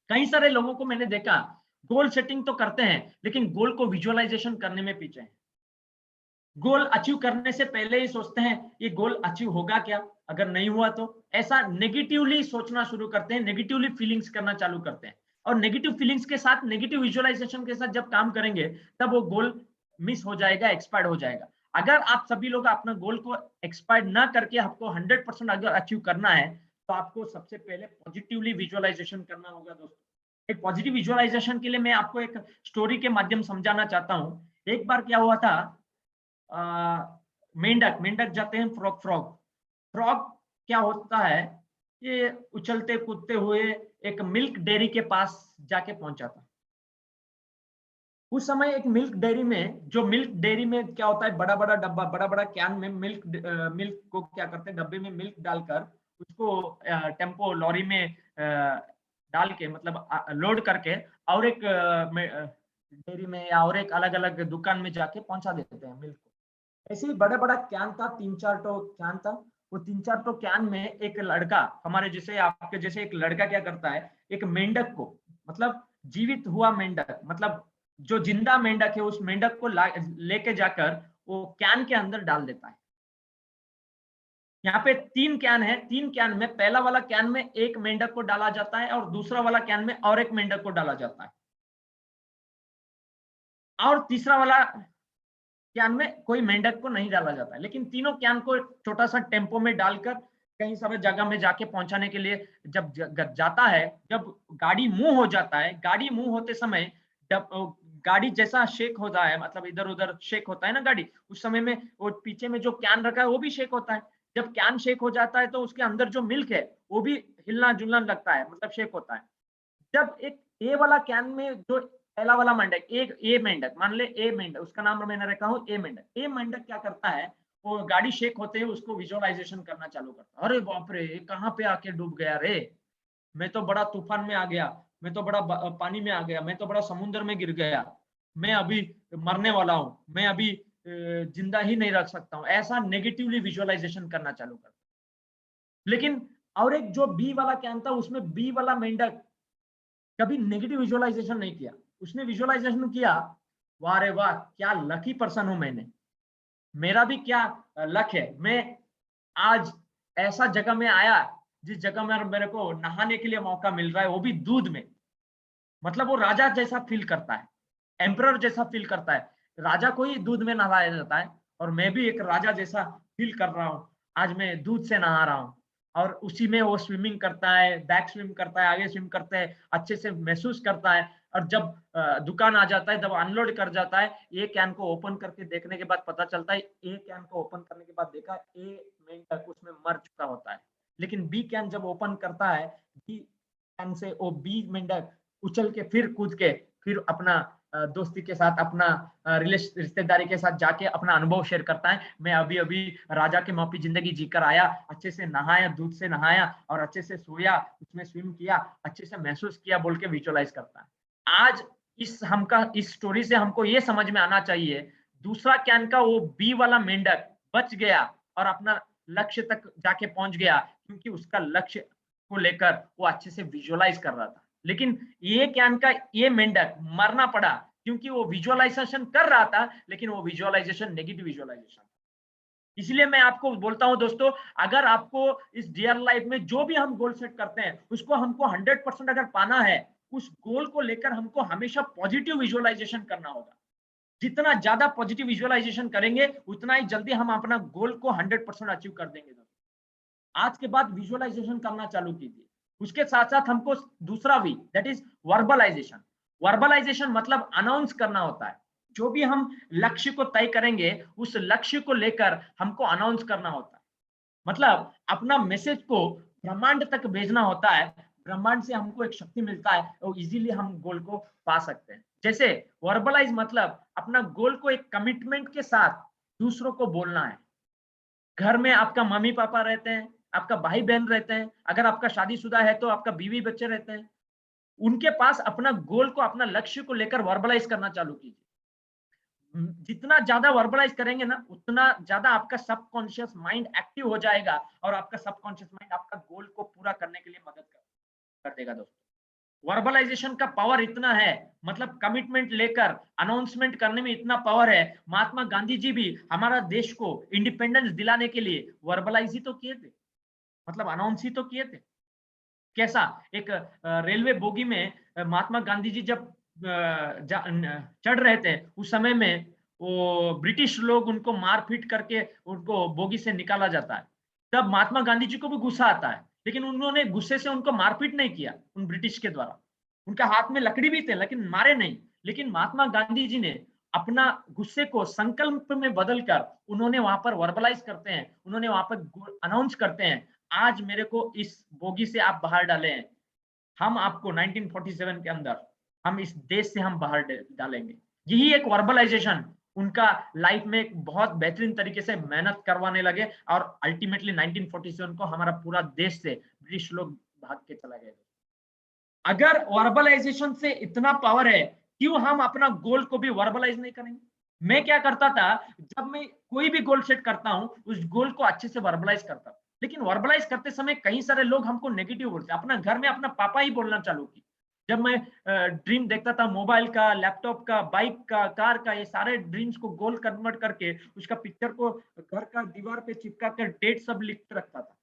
कई सारे लोगों को मैंने देखा, गोल सेटिंग तो करते हैं लेकिन गोल को विजुअलाइजेशन करने में पीछे हैं। गोल अचीव करने से पहले ही सोचते हैं ये गोल अचीव होगा क्या, अगर नहीं हुआ तो, ऐसा नेगेटिवली सोचना शुरू करते हैं, नेगेटिवली फीलिंग्स करना चालू करते हैं। और नेगेटिव फीलिंग्स के साथ, नेगेटिव विजुअलाइजेशन के साथ जब काम करेंगे, तब वो गोल मिस हो जाएगा, एक्सपायर्ड हो जाएगा। अगर आप सभी लोग अपना गोल को एक्सपायर्ड ना करके आपको 100% अगर अचीव करना है, तो आपको सबसे पहले पॉजिटिवली विजुअलाइजेशन करना होगा दोस्तों। एक पॉजिटिव विजुअलाइजेशन के लिए मैं आपको एक स्टोरी के माध्यम समझाना चाहता हूँ। एक बार क्या हुआ था, मेंढक मेंढक जाते हैं फ्रॉग फ्रॉग फ्रॉग क्या होता है, ये उछलते कूदते हुए एक मिल्क डेयरी के पास जाके पहुंचा था। उस समय एक मिल्क डेयरी में, जो मिल्क डेयरी में क्या होता है, बड़ा बड़ा डब्बा, बड़ा बड़ा कैन में मिल्क को क्या करते हैं, डब्बे में मिल्क डालकर उसको टेम्पो लॉरी में डाल के, मतलब लोड करके, और एक डेयरी में या और एक अलग अलग दुकान में जाके पहुंचा देते हैं मिल्क को। ऐसे ही बड़ा बड़ा कैन था, 3-4 टो कैन था। वो 3-4 टो कैन में एक लड़का, हमारे जैसे आपके जैसे एक लड़का क्या करता है, एक मेंढक को, मतलब जीवित हुआ मेंढक, मतलब जो जिंदा मेंढक है, उस मेंढक को लेके जाकर वो कैन के अंदर डाल देता है। यहाँ पे 3 कैन है, 3 कैन में पहला वाला कैन में एक मेंढक को डाला जाता है और दूसरा वाला कैन में और एक मेंढक को डाला जाता है, और तीसरा वाला कैन में कोई मेंढक को नहीं डाला जाता है। लेकिन तीनों कैन को छोटा सा टेम्पो में डालकर कहीं सारे जगह में जाके पहुंचाने के लिए जब जाता है, जब गाड़ी मूव हो जाता है, गाड़ी मूव होते समय जब गाड़ी जैसा शेक होता है, मतलब इधर उधर शेक होता है ना गाड़ी, उस समय में वो पीछे में जो कैन रखा है वो भी शेक होता है। जब कैन शेक हो जाता है तो उसके अंदर जो मिल्क है वो भी हिलना जुलना लगता है, मतलब शेक होता है। जब एक ए वाला कैन में जो पहला वाला मेंढक, एक ए मेंढक, मान ले ए मेंढक, उसका नाम मैंने रखा हूँ ए मेंढक। ए मेंढक क्या करता है, वो गाड़ी शेक होते हैं उसको विजुअलाइजेशन करना चालू करता है। अरे बाप रे, ये कहाँ पे आके डूब गया रे, मैं तो बड़ा तूफान में आ गया, मैं तो बड़ा पानी में आ गया, मैं तो बड़ा समुद्र में गिर गया, मैं अभी मरने वाला हूँ, मैं अभी जिंदा ही नहीं रख सकता हूँ। ऐसा नेगेटिवली विजुअलाइजेशन करना चालू करता है। लेकिन और एक जो बी वाला कैन था उसमें बी वाला मेंढक कभी नेगेटिव विजुअलाइजेशन नहीं किया, उसने विजुअलाइजेशन किया, वाह रे वाह क्या लकी पर्सन हूं मैंने, मेरा भी क्या लक है, मैं आज ऐसा जगह में आया जिस जगह में मेरे को नहाने के लिए मौका मिल रहा है, वो भी दूध में। मतलब वो राजा जैसा फील करता है, एम्परर जैसा फील करता है। राजा को ही दूध में नहलाया जाता है और मैं भी एक राजा जैसा फील कर रहा हूँ, आज मैं दूध से नहा रहा हूँ। और उसी में वो स्विमिंग करता है, बैक स्विम करता है, आगे स्विम करता है, अच्छे से महसूस करता है। और जब दुकान आ जाता है, जब अनलोड कर जाता है, एक कैन को ओपन करके देखने के बाद पता चलता है, ए कैन को ओपन करने के बाद देखा ए मेंढक उसमें मर चुका होता है। लेकिन बी कैन जब ओपन करता है, बी कैन से वो बी मेंढक उछल के फिर कूद के फिर अपना दोस्ती के साथ, अपना रिश्तेदारी के साथ जाके अपना अनुभव शेयर करता है। मैं अभी अभी राजा के मौकी जिंदगी जीकर आया, अच्छे से नहाया, दूध से नहाया और अच्छे से सोया, उसमें स्विम किया, अच्छे से महसूस किया बोल के विजुअलाइज करता है। आज इस स्टोरी से हमको ये समझ में आना चाहिए, दूसरा कैन का वो बी वाला मेंढक बच गया और अपना लक्ष्य तक जाके पहुंच गया, क्योंकि उसका लक्ष्य को लेकर वो अच्छे से विजुअलाइज कर रहा था। लेकिन ये कैन का ये मेंढक मरना पड़ा क्योंकि वो विजुअलाइजेशन कर रहा था, लेकिन वो विजुअलाइजेशन नेगेटिव विजुअलाइजेशन। इसलिए मैं आपको बोलता हूं दोस्तों, अगर आपको इस डियर लाइफ में जो भी हम गोल सेट करते हैं उसको हमको 100% अगर पाना है, उस गोल को लेकर हमको हमेशा पॉजिटिव विजुअलाइजेशन करना होगा। जितना ज्यादा पॉजिटिव विजुअलाइजेशन करेंगे उतना ही जल्दी हम अपना गोल को 100% अचीव कर देंगे दोस्तों। आज के बाद विजुअलाइजेशन करना चालू कीजिए। उसके साथ साथ हमको दूसरा भी, दैट इज वर्बलाइजेशन। वर्बलाइजेशन मतलब अनाउंस करना होता है। जो भी हम लक्ष्य को तय करेंगे उस लक्ष्य को लेकर हमको अनाउंस करना होता है। मतलब अपना मैसेज को ब्रह्मांड तक भेजना होता है। ब्रह्मांड से हमको एक शक्ति मिलता है और इजीली हम गोल को पा सकते हैं। जैसे वर्बलाइज मतलब अपना गोल को एक कमिटमेंट के साथ दूसरों को बोलना है। घर में आपका मम्मी पापा रहते हैं, आपका भाई बहन रहते हैं, अगर आपका शादीशुदा है तो आपका बीवी बच्चे रहते हैं। उनके पास अपना गोल को, अपना लक्ष्य को लेकर वर्बलाइज करना चालू कीजिए। जितना ज्यादा वर्बलाइज करेंगे ना, उतना ज्यादा आपका सबकॉन्शियस माइंड एक्टिव हो जाएगा और आपका सबकॉन्शियस माइंड आपका गोल को पूरा करने के लिए मदद कर देगा दोस्तों। वर्बलाइजेशन का पावर इतना है, मतलब कमिटमेंट लेकर अनाउंसमेंट करने में इतना पावर है। महात्मा गांधी जी भी हमारा देश को इंडिपेंडेंस दिलाने के लिए वर्बलाइज ही तो किए थे, मतलब अनाउंस ही तो किए थे। कैसा एक रेलवे बोगी में महात्मा गांधी जी जब चढ़ रहे थे, उस समय में वो ब्रिटिश लोग उनको मारपीट करके उनको बोगी से निकाला जाता है। तब महात्मा गांधी जी को भी गुस्सा आता है, लेकिन उन्होंने गुस्से से उनको मारपीट नहीं किया उन ब्रिटिश के द्वारा। उनका हाथ में लकड़ी भी थे लेकिन मारे नहीं। लेकिन महात्मा गांधी जी ने अपना गुस्से को संकल्प में बदलकर उन्होंने वहां पर वर्बलाइज करते हैं, उन्होंने वहां पर अनाउंस करते हैं, आज मेरे को इस बोगी से आप बाहर डाले हैं, हम आपको 1947 के अंदर हम इस देश से हम बाहर डालेंगे। यही एक वर्बलाइजेशन उनका लाइफ में एक बहुत बेहतरीन तरीके से मेहनत करवाने लगे और अल्टीमेटली 1947 को हमारा पूरा देश से ब्रिटिश लोग भाग के चला गए। अगर वर्बलाइजेशन से इतना पावर है, क्यों हम अपना गोल को भी वर्बलाइज नहीं करेंगे? मैं क्या करता था, जब मैं कोई भी गोल सेट करता हूं उस गोल को अच्छे से वर्बलाइज करता हूं। लेकिन वर्बलाइज करते समय कई सारे लोग हमको नेगेटिव बोलते हैं। अपना घर में अपना पापा ही बोलना चालू की। जब मैं ड्रीम देखता था मोबाइल का, लैपटॉप का, बाइक का, कार का, ये सारे ड्रीम्स को गोल कन्वर्ट करके उसका पिक्चर को घर का दीवार पे चिपका कर डेट सब लिख रखता था।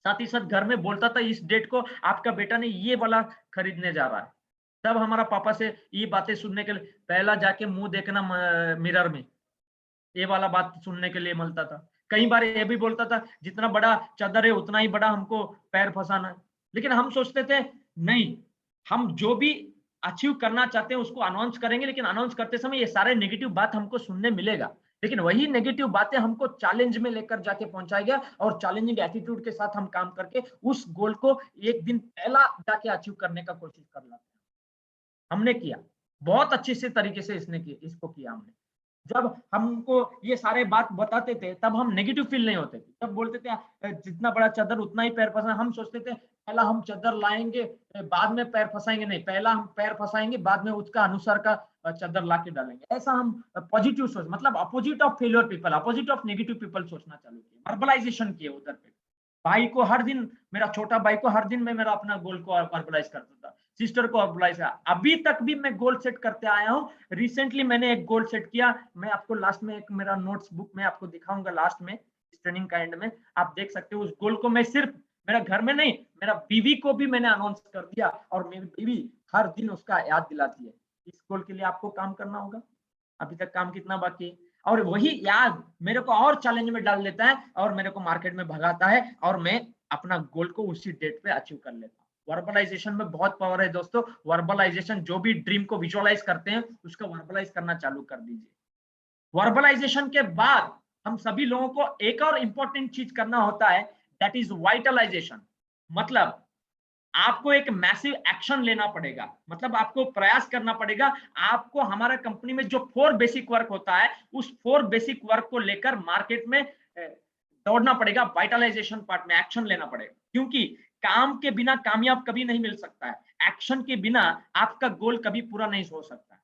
साथ ही साथ घर में बोलता था इस डेट को आपका बेटा ने ये वाला खरीदने जा रहा है। तब हमारा पापा से ये बातें सुनने के लिए पहला जाके मुंह देखना मिरर में, ये वाला बात सुनने के लिए मिलता था। कई बार ये भी बोलता था जितना बड़ा चादर है उतना ही बड़ा हमको पैर फंसाना है। लेकिन हम सोचते थे नहीं, हम जो भी अचीव करना चाहते हैं उसको अनाउंस करेंगे, लेकिन अनाउंस करते समय ये सारे नेगेटिव बात हमको सुनने मिलेगा। लेकिन वही नेगेटिव बातें हमको चैलेंज में लेकर जाके पहुंचाएगा और चैलेंजिंग एटीट्यूड के साथ हम काम करके उस गोल को एक दिन पहला जाके अचीव करने का कोशिश कर लेते हैं। हमने किया, बहुत अच्छे से तरीके से इसको किया हमने। जब हमको ये सारे बात बताते थे तब हम नेगेटिव फील नहीं होते थे। जब बोलते थे जितना बड़ा चादर उतना ही पैर फंसा, हम सोचते थे पहला हम चादर लाएंगे बाद में पैर फंसाएंगे, नहीं पहला हम पैर फंसाएंगे बाद में उसका अनुसार का चादर ला के डालेंगे। ऐसा हम पॉजिटिव सोच, मतलब opposite of failure people, opposite of negative people सोचना चालू किए, वर्बलाइजेशन किए उधर पे। भाई को हर दिन, मेरा छोटा भाई को हर दिन मैं मेरा अपना गोल को वर्बलाइज करता था, सिस्टर को वर्बलाइज किया। अभी तक भी मैं गोल सेट करते आया हूँ। रिसेंटली मैंने एक गोल सेट किया, मैं आपको लास्ट में एक मेरा नोट्स बुक में आपको दिखाऊंगा लास्ट में, इस ट्रेनिंग का एंड में आप देख सकते हो। उस गोल को मैं सिर्फ मेरा घर में नहीं, मेरा बीवी को भी मैंने अनाउंस कर दिया और मेरी बीवी हर दिन उसका याद दिलाती है। इस गोल के लिए आपको काम करना होगा। अभी तक काम कितना बाकी है, और वही याद मेरे को और चैलेंज में डाल देता है और मेरे को मार्केट में भगाता है और मैं अपना गोल को उसी डेट पे अचीव कर लेता हूँ। वर्बलाइजेशन में बहुत पावर है दोस्तों। वर्बलाइजेशन, जो भी ड्रीम को विजुअलाइज करते हैं उसका वर्बलाइज करना चालू कर दीजिए। वर्बलाइजेशन के बाद हम सभी लोगों को एक और इंपॉर्टेंट चीज करना होता है, दैट इज वाइटलाइजेशन। मतलब आपको एक मैसिव एक्शन लेना पड़ेगा, मतलब आपको प्रयास करना पड़ेगा। आपको हमारा कंपनी में जो 4 बेसिक वर्क होता है उस 4 बेसिक वर्क को लेकर मार्केट में दौड़ना पड़ेगा। वाइटलाइजेशन पार्ट में एक्शन लेना पड़ेगा, क्योंकि काम के बिना कामयाब कभी नहीं मिल सकता है। एक्शन के बिना आपका गोल कभी पूरा नहीं हो सकता।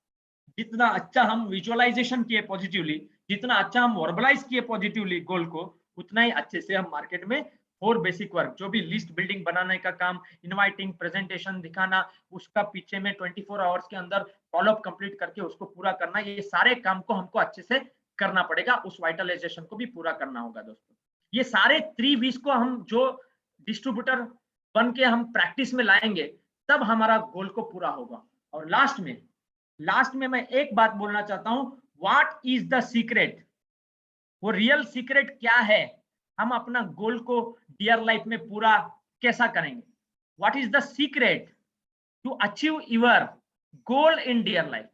जितना अच्छा हम विजुअलाइजेशन किए पॉजिटिवली, जितना अच्छा हम वर्बलाइज किए पॉजिटिवली गोल को, उतना ही अच्छे से हम मार्केट में 4 बेसिक वर्क, जो भी लिस्ट बिल्डिंग बनाने का काम, इनवाइटिंग, प्रेजेंटेशन दिखाना, उसका पीछे में 24 आवर्स के अंदर फॉलोअप कंप्लीट करके उसको पूरा करना, ये सारे काम को हमको अच्छे से करना पड़ेगा। उस वाइटलाइजेशन को भी पूरा करना होगा दोस्तों। ये सारे 3 V's को हम जो डिस्ट्रीब्यूटर बन के हम प्रैक्टिस में लाएंगे, तब हमारा गोल को पूरा होगा। और लास्ट में मैं एक बात बोलना चाहता हूं, व्हाट इज द सीक्रेट, वो रियल सीक्रेट क्या है, हम अपना गोल को डियर लाइफ में पूरा कैसा करेंगे। What is the secret to achieve your goal in dear life.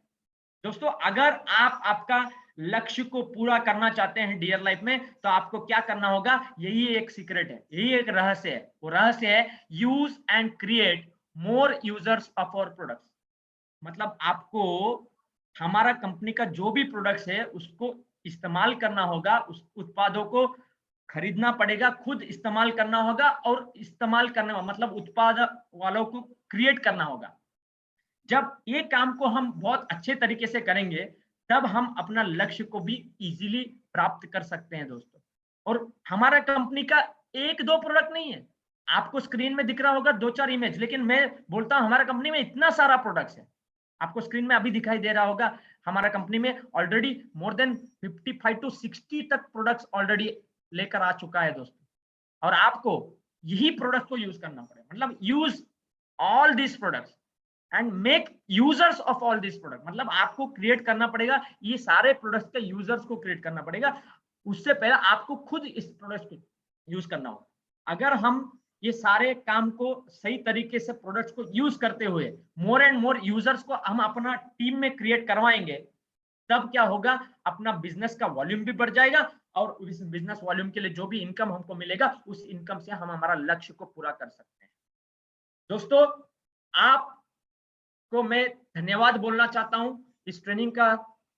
दोस्तों, अगर आप आपका लक्ष्य को पूरा करना चाहते हैं डियर लाइफ में, तो आपको क्या करना होगा, यही एक सीक्रेट है, यही एक रहस्य है। वो रहस्य है use and create more users of our products. मतलब आपको हमारा कंपनी का जो भी प्रोडक्ट्स है उसको इस्तेमाल करना होगा, उस उत्पादों को खरीदना पड़ेगा, खुद इस्तेमाल करना होगा, और इस्तेमाल करने मतलब उत्पाद वालों को क्रिएट करना होगा। जब ये काम को हम बहुत अच्छे तरीके से करेंगे, तब हम अपना लक्ष्य को भी इजीली प्राप्त कर सकते हैं दोस्तों। और हमारा कंपनी का 1-2 प्रोडक्ट नहीं है, आपको स्क्रीन में दिख रहा होगा 2-4 इमेज, लेकिन मैं बोलता हूं हमारा कंपनी में इतना सारा प्रोडक्ट्स है। आपको स्क्रीन में अभी दिखाई दे रहा होगा, हमारा कंपनी में ऑलरेडी मोर देन 55 to 60 तक प्रोडक्ट्स ऑलरेडी लेकर आ चुका है दोस्तों। और आपको यही प्रोडक्ट को यूज करना पड़ेगा, मतलब use all this products and make users of all this product. मतलब आपको क्रिएट करना पड़ेगा, ये सारे प्रोडक्ट्स के यूजर्स को क्रिएट करना पड़ेगा। उससे पहले आपको खुद इस प्रोडक्ट को यूज करना होगा। अगर हम ये सारे काम को सही तरीके से प्रोडक्ट्स को यूज करते हुए मोर एंड मोर यूजर्स को हम अपना टीम में क्रिएट करवाएंगे, तब क्या होगा, अपना बिजनेस का वॉल्यूम भी बढ़ जाएगा, और इस बिजनेस वॉल्यूम के लिए जो भी इनकम हमको मिलेगा, उस इनकम से हम हमारा लक्ष्य को पूरा कर सकते हैं। दोस्तों, आपको मैं धन्यवाद बोलना चाहता हूं। इस ट्रेनिंग का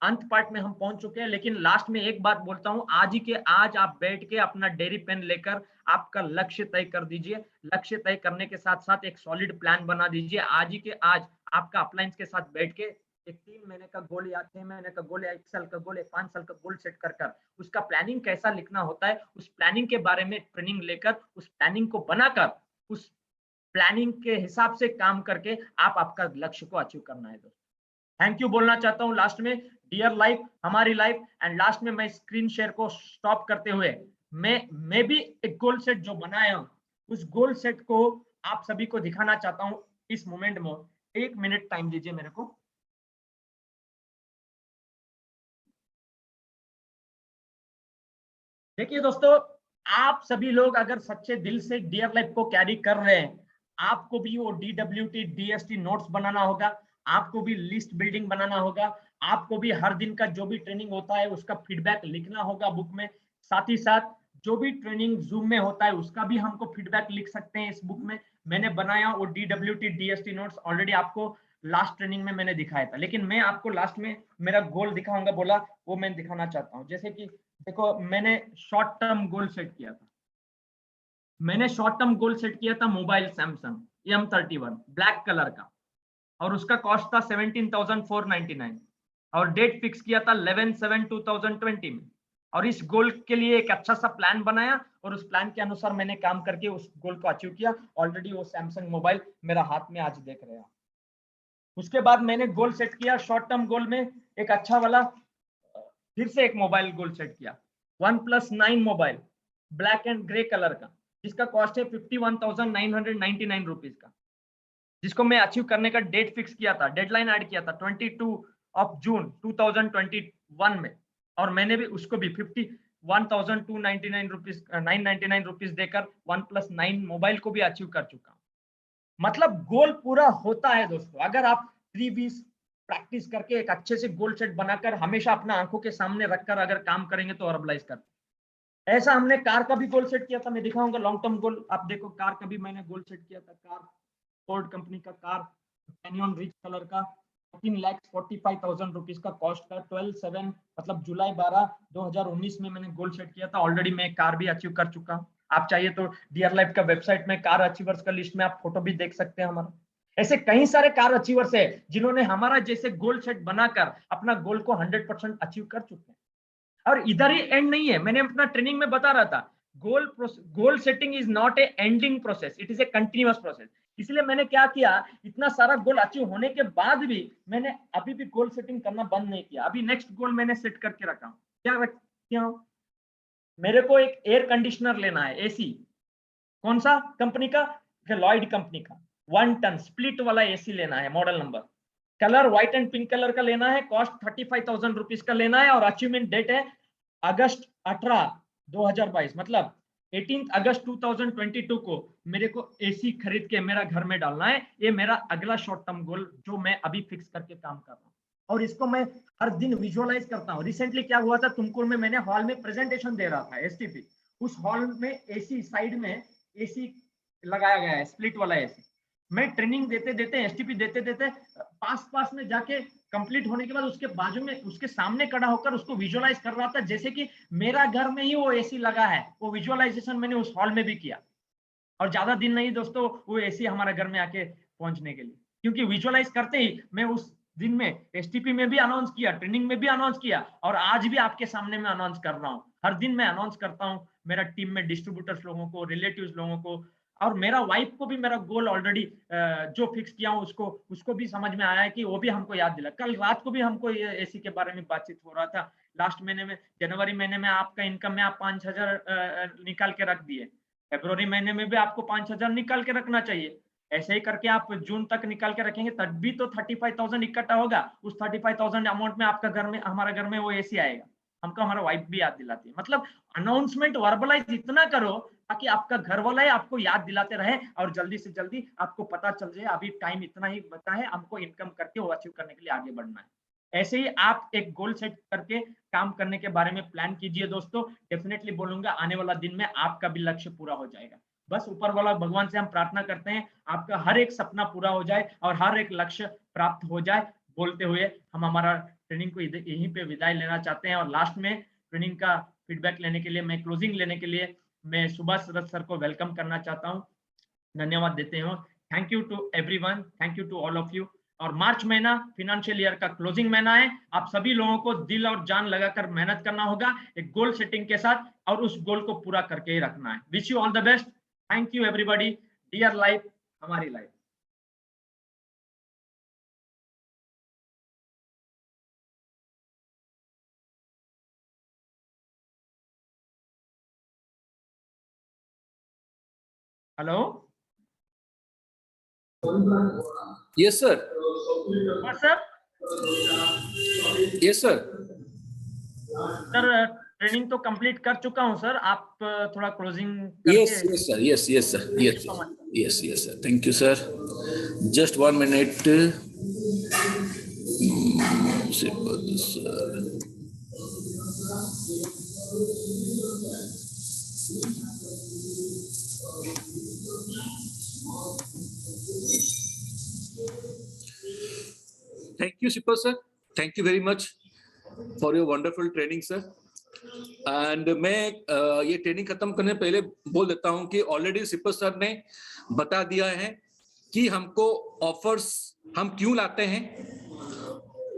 अंत पार्ट में हम पहुंच चुके हैं, लेकिन लास्ट में एक बात बोलता हूं, आज ही के आज आप बैठ के अपना डायरी पेन लेकर आपका लक्ष्य तय कर दीजिए। लक्ष्य तय करने के साथ साथ एक सॉलिड प्लान बना दीजिए। आज ही के आज आपका अपलाइंस के साथ बैठ के एक 3 महीने का गोल या 6 महीने का गोल या 1 साल का गोल या 5 साल का गोल सेट कर उसका प्लानिंग कैसा लिखना होता है, उस प्लानिंग के बारे में ट्रेनिंग लेकर, उस प्लानिंग को बनाकर, उस प्लानिंग के हिसाब से काम करके आप आपका लक्ष्य को अचीव करना है दोस्तों। थैंक यू बोलना चाहता हूं लास्ट में, डियर लाइफ, हमारी लाइफ। एंड लास्ट में मैं स्क्रीन शेयर को स्टॉप करते हुए मैं भी एक गोल सेट जो बनाया हूं, उस गोल सेट को आप सभी को दिखाना चाहता हूं इस मोमेंट में। 1 मिनट टाइम दीजिए मेरे को। देखिए दोस्तों, आप सभी लोग अगर सच्चे दिल से डियर लाइफ को कैरी कर रहे हैं, आपको भी वो DWT DST नोट्स बनाना होगा, आपको भी लिस्ट बिल्डिंग बनाना होगा, आपको भी हर दिन का जो भी ट्रेनिंग होता है उसका फीडबैक लिखना होगा बुक में। साथ ही साथ जो भी ट्रेनिंग जूम में होता है उसका भी हमको फीडबैक लिख सकते हैं इस बुक में। मैंने बनाया वो DWT DST नोट्स ऑलरेडी आपको लास्ट ट्रेनिंग में मैंने दिखाया था, लेकिन मैं आपको लास्ट में मेरा गोल दिखाऊंगा बोला, वो मैं दिखाना चाहता हूँ। जैसे कि देखो, मैंने शॉर्ट टर्म गोल सेट किया था। मैंने शॉर्ट टर्म गोल सेट किया था mobile Samsung M31 black colour का, और उसका कॉस्ट था 17,499, और डेट फिक्स किया था 11/7/2020 में। और इस गोल के लिए एक अच्छा सा प्लान बनाया और उस प्लान के अनुसार मैंने काम करके उस गोल को अचीव किया। ऑलरेडी वो सैमसंग मोबाइल मेरा हाथ में आज देख रहे हैं। उसके बाद मैंने गोल सेट किया शॉर्ट टर्म गोल में, एक अच्छा वाला फिर से एक मोबाइल गोल सेट किया, OnePlus 9 mobile black and grey colour का, जिसका कॉस्ट है 51,999 रुपीज का, जिसको मैं अचीव करने का डेट फिक्स किया था, डेडलाइन ऐड किया था 22 जून 2021 में, और मैंने भी उसको भी 51,999 रुपीज देकर OnePlus 9 मोबाइल को भी अचीव कर चुका हूं। मतलब गोल पूरा होता है दोस्तों, अगर आप 3 प्रैक्टिस करके एक अच्छे से गोल सेट बनाकर हमेशा अपना आंखों के सामने रखकर अगर काम करेंगे तो वर्बलाइज कर। ऐसा हमने कार का भी गोल सेट किया था, मैं दिखाऊंगा लॉन्ग टर्म गोल। आप देखो कार का भी मैंने गोल सेट किया था, कार फोर्ड कंपनी का कार कैनियन रिच कलर का, 14,45,000 रुपीज का कॉस्ट का, 12/7 मतलब जुलाई 12 2019 में मैंने गोल सेट किया था। ऑलरेडी मैं कार भी अचीव कर चुका हूँ। आप चाहिए तो डियर लाइफ का वेबसाइट में कार अचीवर्स का लिस्ट में आप फोटो भी देख सकते हैं हमारा। ऐसे कई सारे कार अचीवर्स है जिन्होंने हमारा जैसे गोल सेट बनाकर अपना गोल को 100% अचीव कर चुके हैं। और इधर ही एंड नहीं है, मैंने अपना ट्रेनिंग में बता रहा था, goal setting is not a ending process, it is a continuous process. इसलिए मैंने क्या किया, इतना सारा गोल अचीव होने के बाद भी मैंने अभी भी गोल सेटिंग करना बंद नहीं किया। अभी नेक्स्ट गोल मैंने सेट करके रखा हूं। क्या रख क्यों? मेरे को एक एयर कंडीशनर लेना है, एसी। कौन सा कंपनी का? लॉयड कंपनी का 1 टन स्प्लिट वाला एसी लेना है, model number, colour white and pink colour का लेना है, कॉस्ट 35,000 रुपीज का लेना है, और अचीवमेंट डेट है अगस्त 18 2022, मतलब 18 अगस्त 2022 को मेरे को एसी खरीद के मेरा घर में डालना है। ये मेरा अगला शॉर्ट टर्म गोल जो मैं अभी फिक्स करके काम कर रहा हूँ, और इसको मैं हर दिन विजुअलाइज करता हूँ। रिसेंटली क्या हुआ था, तुमकुर में मैंने हॉल में प्रेजेंटेशन दे रहा था एसटीपी, उस हॉल में एसी साइड में एसी लगाया गया है, स्प्लिट वाला एसी। मैं ट्रेनिंग देते देते एसटीपी देते देते पास में जाके कंप्लीट होने के बाद उसके बाजू में उसके सामने खड़ा होकर उसको विजुअलाइज कर रहा था जैसे कि मेरा घर में ही वो एसी लगा है। वो विजुअलाइजेशन मैंने उस हॉल में भी किया, और ज्यादा दिन नहीं दोस्तों वो एसी हमारा घर में आके पहुंचने के लिए, क्योंकि विजुअलाइज करते ही मैं उस दिन में एसटीपी में भी अनाउंस किया, ट्रेनिंग में भी अनाउंस किया, और आज भी आपके सामने में अनाउंस कर रहा हूँ। हर दिन मैं अनाउंस करता हूँ मेरा टीम में डिस्ट्रीब्यूटर्स लोगों को, रिलेटिव्स लोगों को, और मेरा वाइफ को भी मेरा गोल ऑलरेडी जो फिक्स किया हूँ उसको भी समझ में आया है कि वो भी हमको याद दिला। कल रात को भी हमको ये एसी के बारे में बातचीत हो रहा था। लास्ट महीने में जनवरी महीने में आपका इनकम में आप 5,000 निकाल के रख दिए, फरवरी महीने में भी आपको 5,000 निकाल के रखना चाहिए। ऐसे ही करके आप जून तक निकाल के रखेंगे तब भी तो 35,000 इकट्ठा होगा। उस 35,000 अमाउंट में आपका घर में, हमारा घर में वो एसी आएगा। हमको हमारा वाइफ भी याद दिलाती है। मतलब अनाउंसमेंट वर्बलाइज इतना करो ताकि आपका घर वाला है आपको याद दिलाते रहे, और जल्दी से जल्दी आपको पता चल जाए अभी टाइम इतना ही बचा है, हमको इनकम करके वो अचीव करने के लिए आगे बढ़ना है। ऐसे ही आप एक गोल सेट करके काम करने के बारे में प्लान कीजिए दोस्तों। डेफिनेटली बोलूंगा आने वाला दिन में आपका भी लक्ष्य पूरा हो जाएगा। बस ऊपर वाला भगवान से हम प्रार्थना करते हैं आपका हर एक सपना पूरा हो जाए और हर एक लक्ष्य प्राप्त हो जाए। बोलते हुए हम हमारा ट्रेनिंग को यहीं पे विदाई लेना चाहते हैं, और लास्ट में ट्रेनिंग का फीडबैक लेने के लिए, मैं क्लोजिंग लेने के लिए मैं सुभाष रथ सर को वेलकम करना चाहता हूँ, धन्यवाद देते हैं। Thank you to everyone, thank you to all of you. और मार्च महीना फाइनेंशियल ईयर का क्लोजिंग महीना है। आप सभी लोगों को दिल और जान लगाकर मेहनत करना होगा एक गोल सेटिंग के साथ, और उस गोल को पूरा करके ही रखना है। Wish you all the best. Thank you everybody. Dear life हमारी life. Hello, yes sir. Sir yes sir. Sir training तो कंप्लीट कर चुका हूं सर, आप थोड़ा क्लोजिंग करके। Yes yes sir, yes yes sir, yes yes yes sir, thank you sir. Just 1 minute sir. Thank you super sir, thank you very much for your wonderful training sir. And मैं ये ट्रेनिंग खत्म करने पहले बोल देता हूं कि ऑलरेडी सिपर सर ने बता दिया है कि हमको ऑफर्स हम क्यों लाते हैं,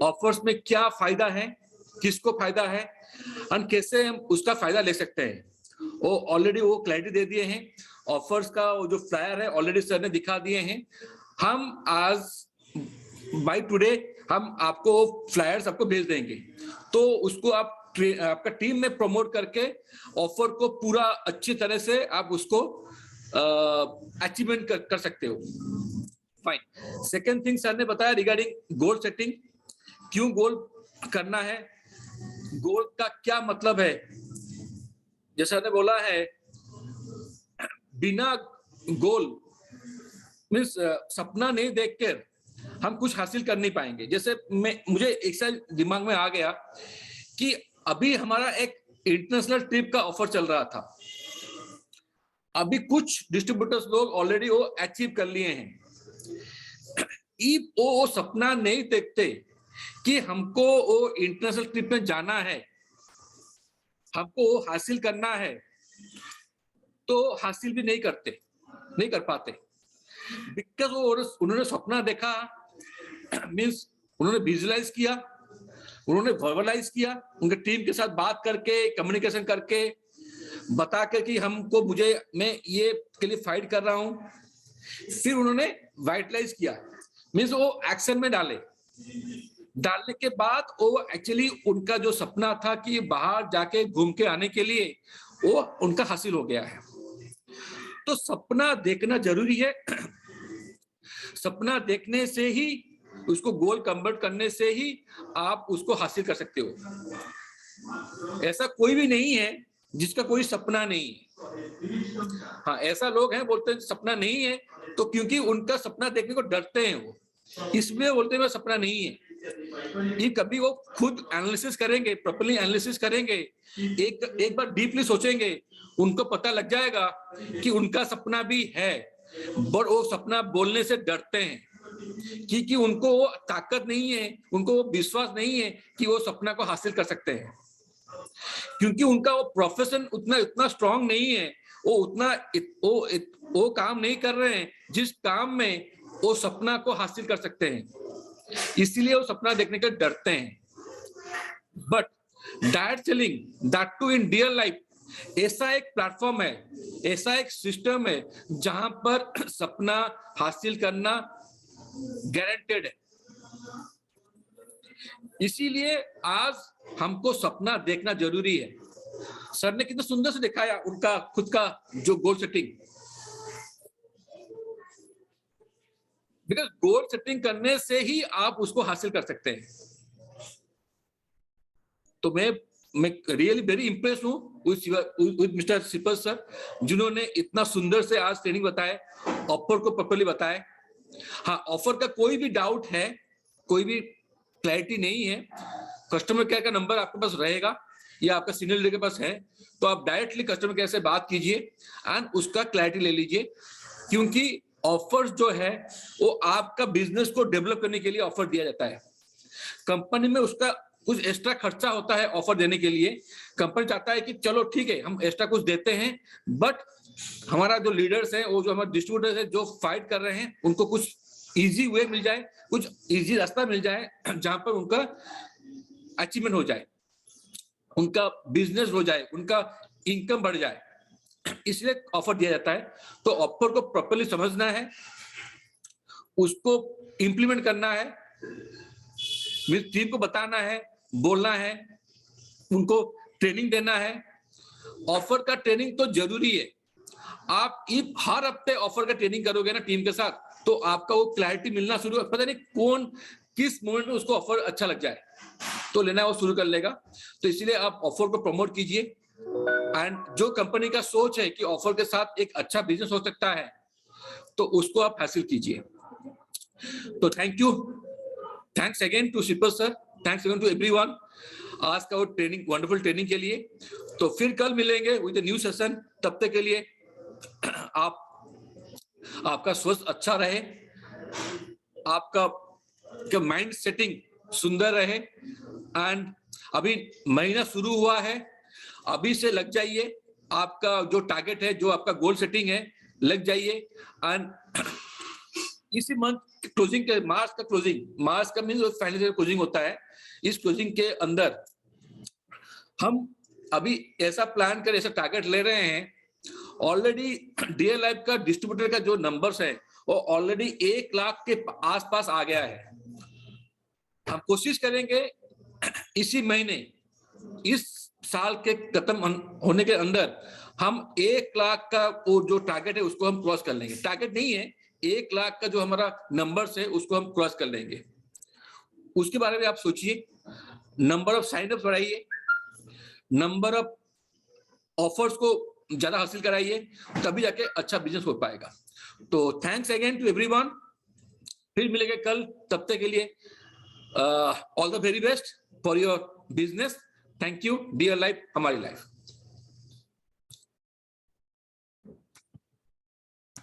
ऑफर्स में क्या फायदा है, किसको फायदा है और कैसे हम उसका फायदा ले सकते हैं। वो ऑलरेडी वो क्लैरिटी दे दिए हैं। ऑफर्स का वो जो फ्लायर है ऑलरेडी सर ने दिखा दिए हैं। हम आज बाय टुडे हम आपको फ्लायर्स आपको भेज देंगे, तो उसको आप आपका टीम में प्रमोट करके ऑफर को पूरा अच्छी तरह से आप उसको अचीवमेंट कर सकते हो। फाइन। सेकेंड थिंग सर ने बताया रिगार्डिंग गोल सेटिंग, क्यों गोल करना है, गोल का क्या मतलब है। जैसा ने बोला है बिना गोल मीन्स सपना नहीं देखकर हम कुछ हासिल कर नहीं पाएंगे। जैसे मुझे एक साल दिमाग में आ गया कि अभी हमारा एक इंटरनेशनल ट्रिप का ऑफर चल रहा था। अभी कुछ डिस्ट्रीब्यूटर्स लोग ऑलरेडी वो अचीव कर लिए हैं। वो सपना नहीं देखते कि हमको वो इंटरनेशनल ट्रिप में जाना है, हमको वो हासिल करना है, तो हासिल भी नहीं कर पाते। बिकॉज उन्होंने सपना देखा मीन्स उन्होंने विजुअलाइज किया, उन्होंने वर्बलाइज किया, उनके टीम के साथ बात करके कम्युनिकेशन करके बता के कि मैं ये के लिए फाइट कर रहा हूं। फिर उन्होंने वाइटलाइज किया मीन्स वो एक्शन में डालने के बाद वो एक्चुअली उनका जो सपना था कि बाहर जाके घूम के आने के लिए वो उनका हासिल हो गया है। तो सपना देखना जरूरी है। सपना देखने से ही उसको गोल कन्वर्ट करने से ही आप उसको हासिल कर सकते हो। ऐसा कोई भी नहीं है जिसका कोई सपना नहीं है। हाँ, ऐसा लोग हैं बोलते हैं सपना नहीं है, तो क्योंकि उनका सपना देखने को डरते हैं वो, इसलिए बोलते हैं मेरा सपना नहीं है। ये कभी वो खुद एनालिसिस करेंगे, प्रॉपर्ली एनालिसिस करेंगे, एक बार डीपली सोचेंगे, उनको पता लग जाएगा कि उनका सपना भी है, बट वो सपना बोलने से डरते हैं क्योंकि उनको वो ताकत नहीं है, उनको वो विश्वास नहीं है कि वो सपना को हासिल कर सकते हैं, क्योंकि उनका वो प्रोफेशन उतना स्ट्रांग नहीं है। वो काम नहीं कर रहे हैं जिस काम में वो सपना को हासिल कर सकते हैं, इसीलिए वो सपना देखने के डरते हैं। But direct selling, that too in real life, ऐसा एक प्लेटफॉर्म है, ऐसा एक सिस्टम है जहां पर सपना हासिल करना गारंटेड है। इसीलिए आज हमको सपना देखना जरूरी है। सर ने कितना सुंदर से दिखाया उनका खुद का जो goal setting, because goal setting करने से ही आप उसको हासिल कर सकते हैं। तो मैं रियली वेरी इंप्रेस हूं विद मिस्टर सिपल सर, जिन्होंने इतना सुंदर से आज ट्रेनिंग बताया, ऑफर को प्रॉपर्ली बताया। हाँ, ऑफर का कोई भी डाउट है, कोई भी क्लैरिटी नहीं है, कस्टमर केयर का नंबर आपके पास रहेगा या आपका सीनियर लीडर के पास है, तो आप डायरेक्टली कस्टमर केयर से बात कीजिए एंड उसका क्लैरिटी ले लीजिए। क्योंकि ऑफर्स जो है वो आपका बिजनेस को डेवलप करने के लिए ऑफर दिया जाता है। कंपनी में उसका कुछ एक्स्ट्रा खर्चा होता है ऑफर देने के लिए। कंपनी चाहता है कि चलो ठीक है हम एक्स्ट्रा कुछ देते हैं, बट हमारा जो लीडर्स है, वो जो हमारे डिस्ट्रीब्यूटर्स है जो फाइट कर रहे हैं, उनको कुछ इजी वे मिल जाए, कुछ इजी रास्ता मिल जाए जहां पर उनका अचीवमेंट हो जाए, उनका बिजनेस हो जाए, उनका इनकम बढ़ जाए, इसलिए ऑफर दिया जाता है। तो ऑफर को प्रॉपर्ली समझना है, उसको इंप्लीमेंट करना है, टीम को बताना है, बोलना है, उनको ट्रेनिंग देना है। ऑफर का ट्रेनिंग तो जरूरी है। आप हर हफ्ते ऑफर का ट्रेनिंग करोगे ना टीम के साथ, तो आपका वो क्लैरिटी मिलना शुरू, पता नहीं कौन किस मोमेंट में उसको ऑफर अच्छा लग जाए तो लेना वो शुरू कर लेगा। तो इसीलिए आप ऑफर को प्रमोट कीजिए, एंड जो कंपनी का सोच है कि ऑफर के साथ एक अच्छा बिजनेस हो सकता है, तो उसको आप हासिल कीजिए। तो thank you, thanks again to सिपल sir, thanks again to everyone आज का वो ट्रेनिंग, वंडरफुल ट्रेनिंग के लिए। तो फिर कल मिलेंगे विद न्यू सेशन। तब तक के लिए आपका स्वास्थ्य अच्छा रहे, आपका माइंड सेटिंग सुंदर रहे, एंड अभी महीना शुरू हुआ है, अभी से लग जाइए। आपका जो टारगेट है, जो आपका गोल सेटिंग है, लग जाइए। एंड इसी मंथ क्लोजिंग के, मार्च का मीन्स फाइनेंशियल क्लोजिंग होता है। इस क्लोजिंग के अंदर हम अभी ऐसा प्लान कर, ऐसा टारगेट ले रहे हैं। ऑलरेडी डीएल लाइफ का डिस्ट्रीब्यूटर का जो नंबर्स है वो ऑलरेडी 1 लाख के आसपास आ गया है। हम कोशिश करेंगे इसी महीने, इस साल के खत्म होने के अंदर हम 1 लाख का वो जो टारगेट है उसको हम क्रॉस कर लेंगे। टारगेट नहीं है, 1 लाख का जो हमारा नंबर्स है उसको हम क्रॉस कर लेंगे। उसके बारे में आप सोचिए, नंबर ऑफ साइन अप बढ़ाइए, नंबर ऑफ ऑफर्स को ज्यादा हासिल कराइए, तभी जाके अच्छा बिजनेस हो पाएगा। तो थैंक्स अगेन टू एवरीवन, फिर मिलेंगे कल, तब तक के लिए all the very best for your business. Thank you. Dear life हमारी लाइफ।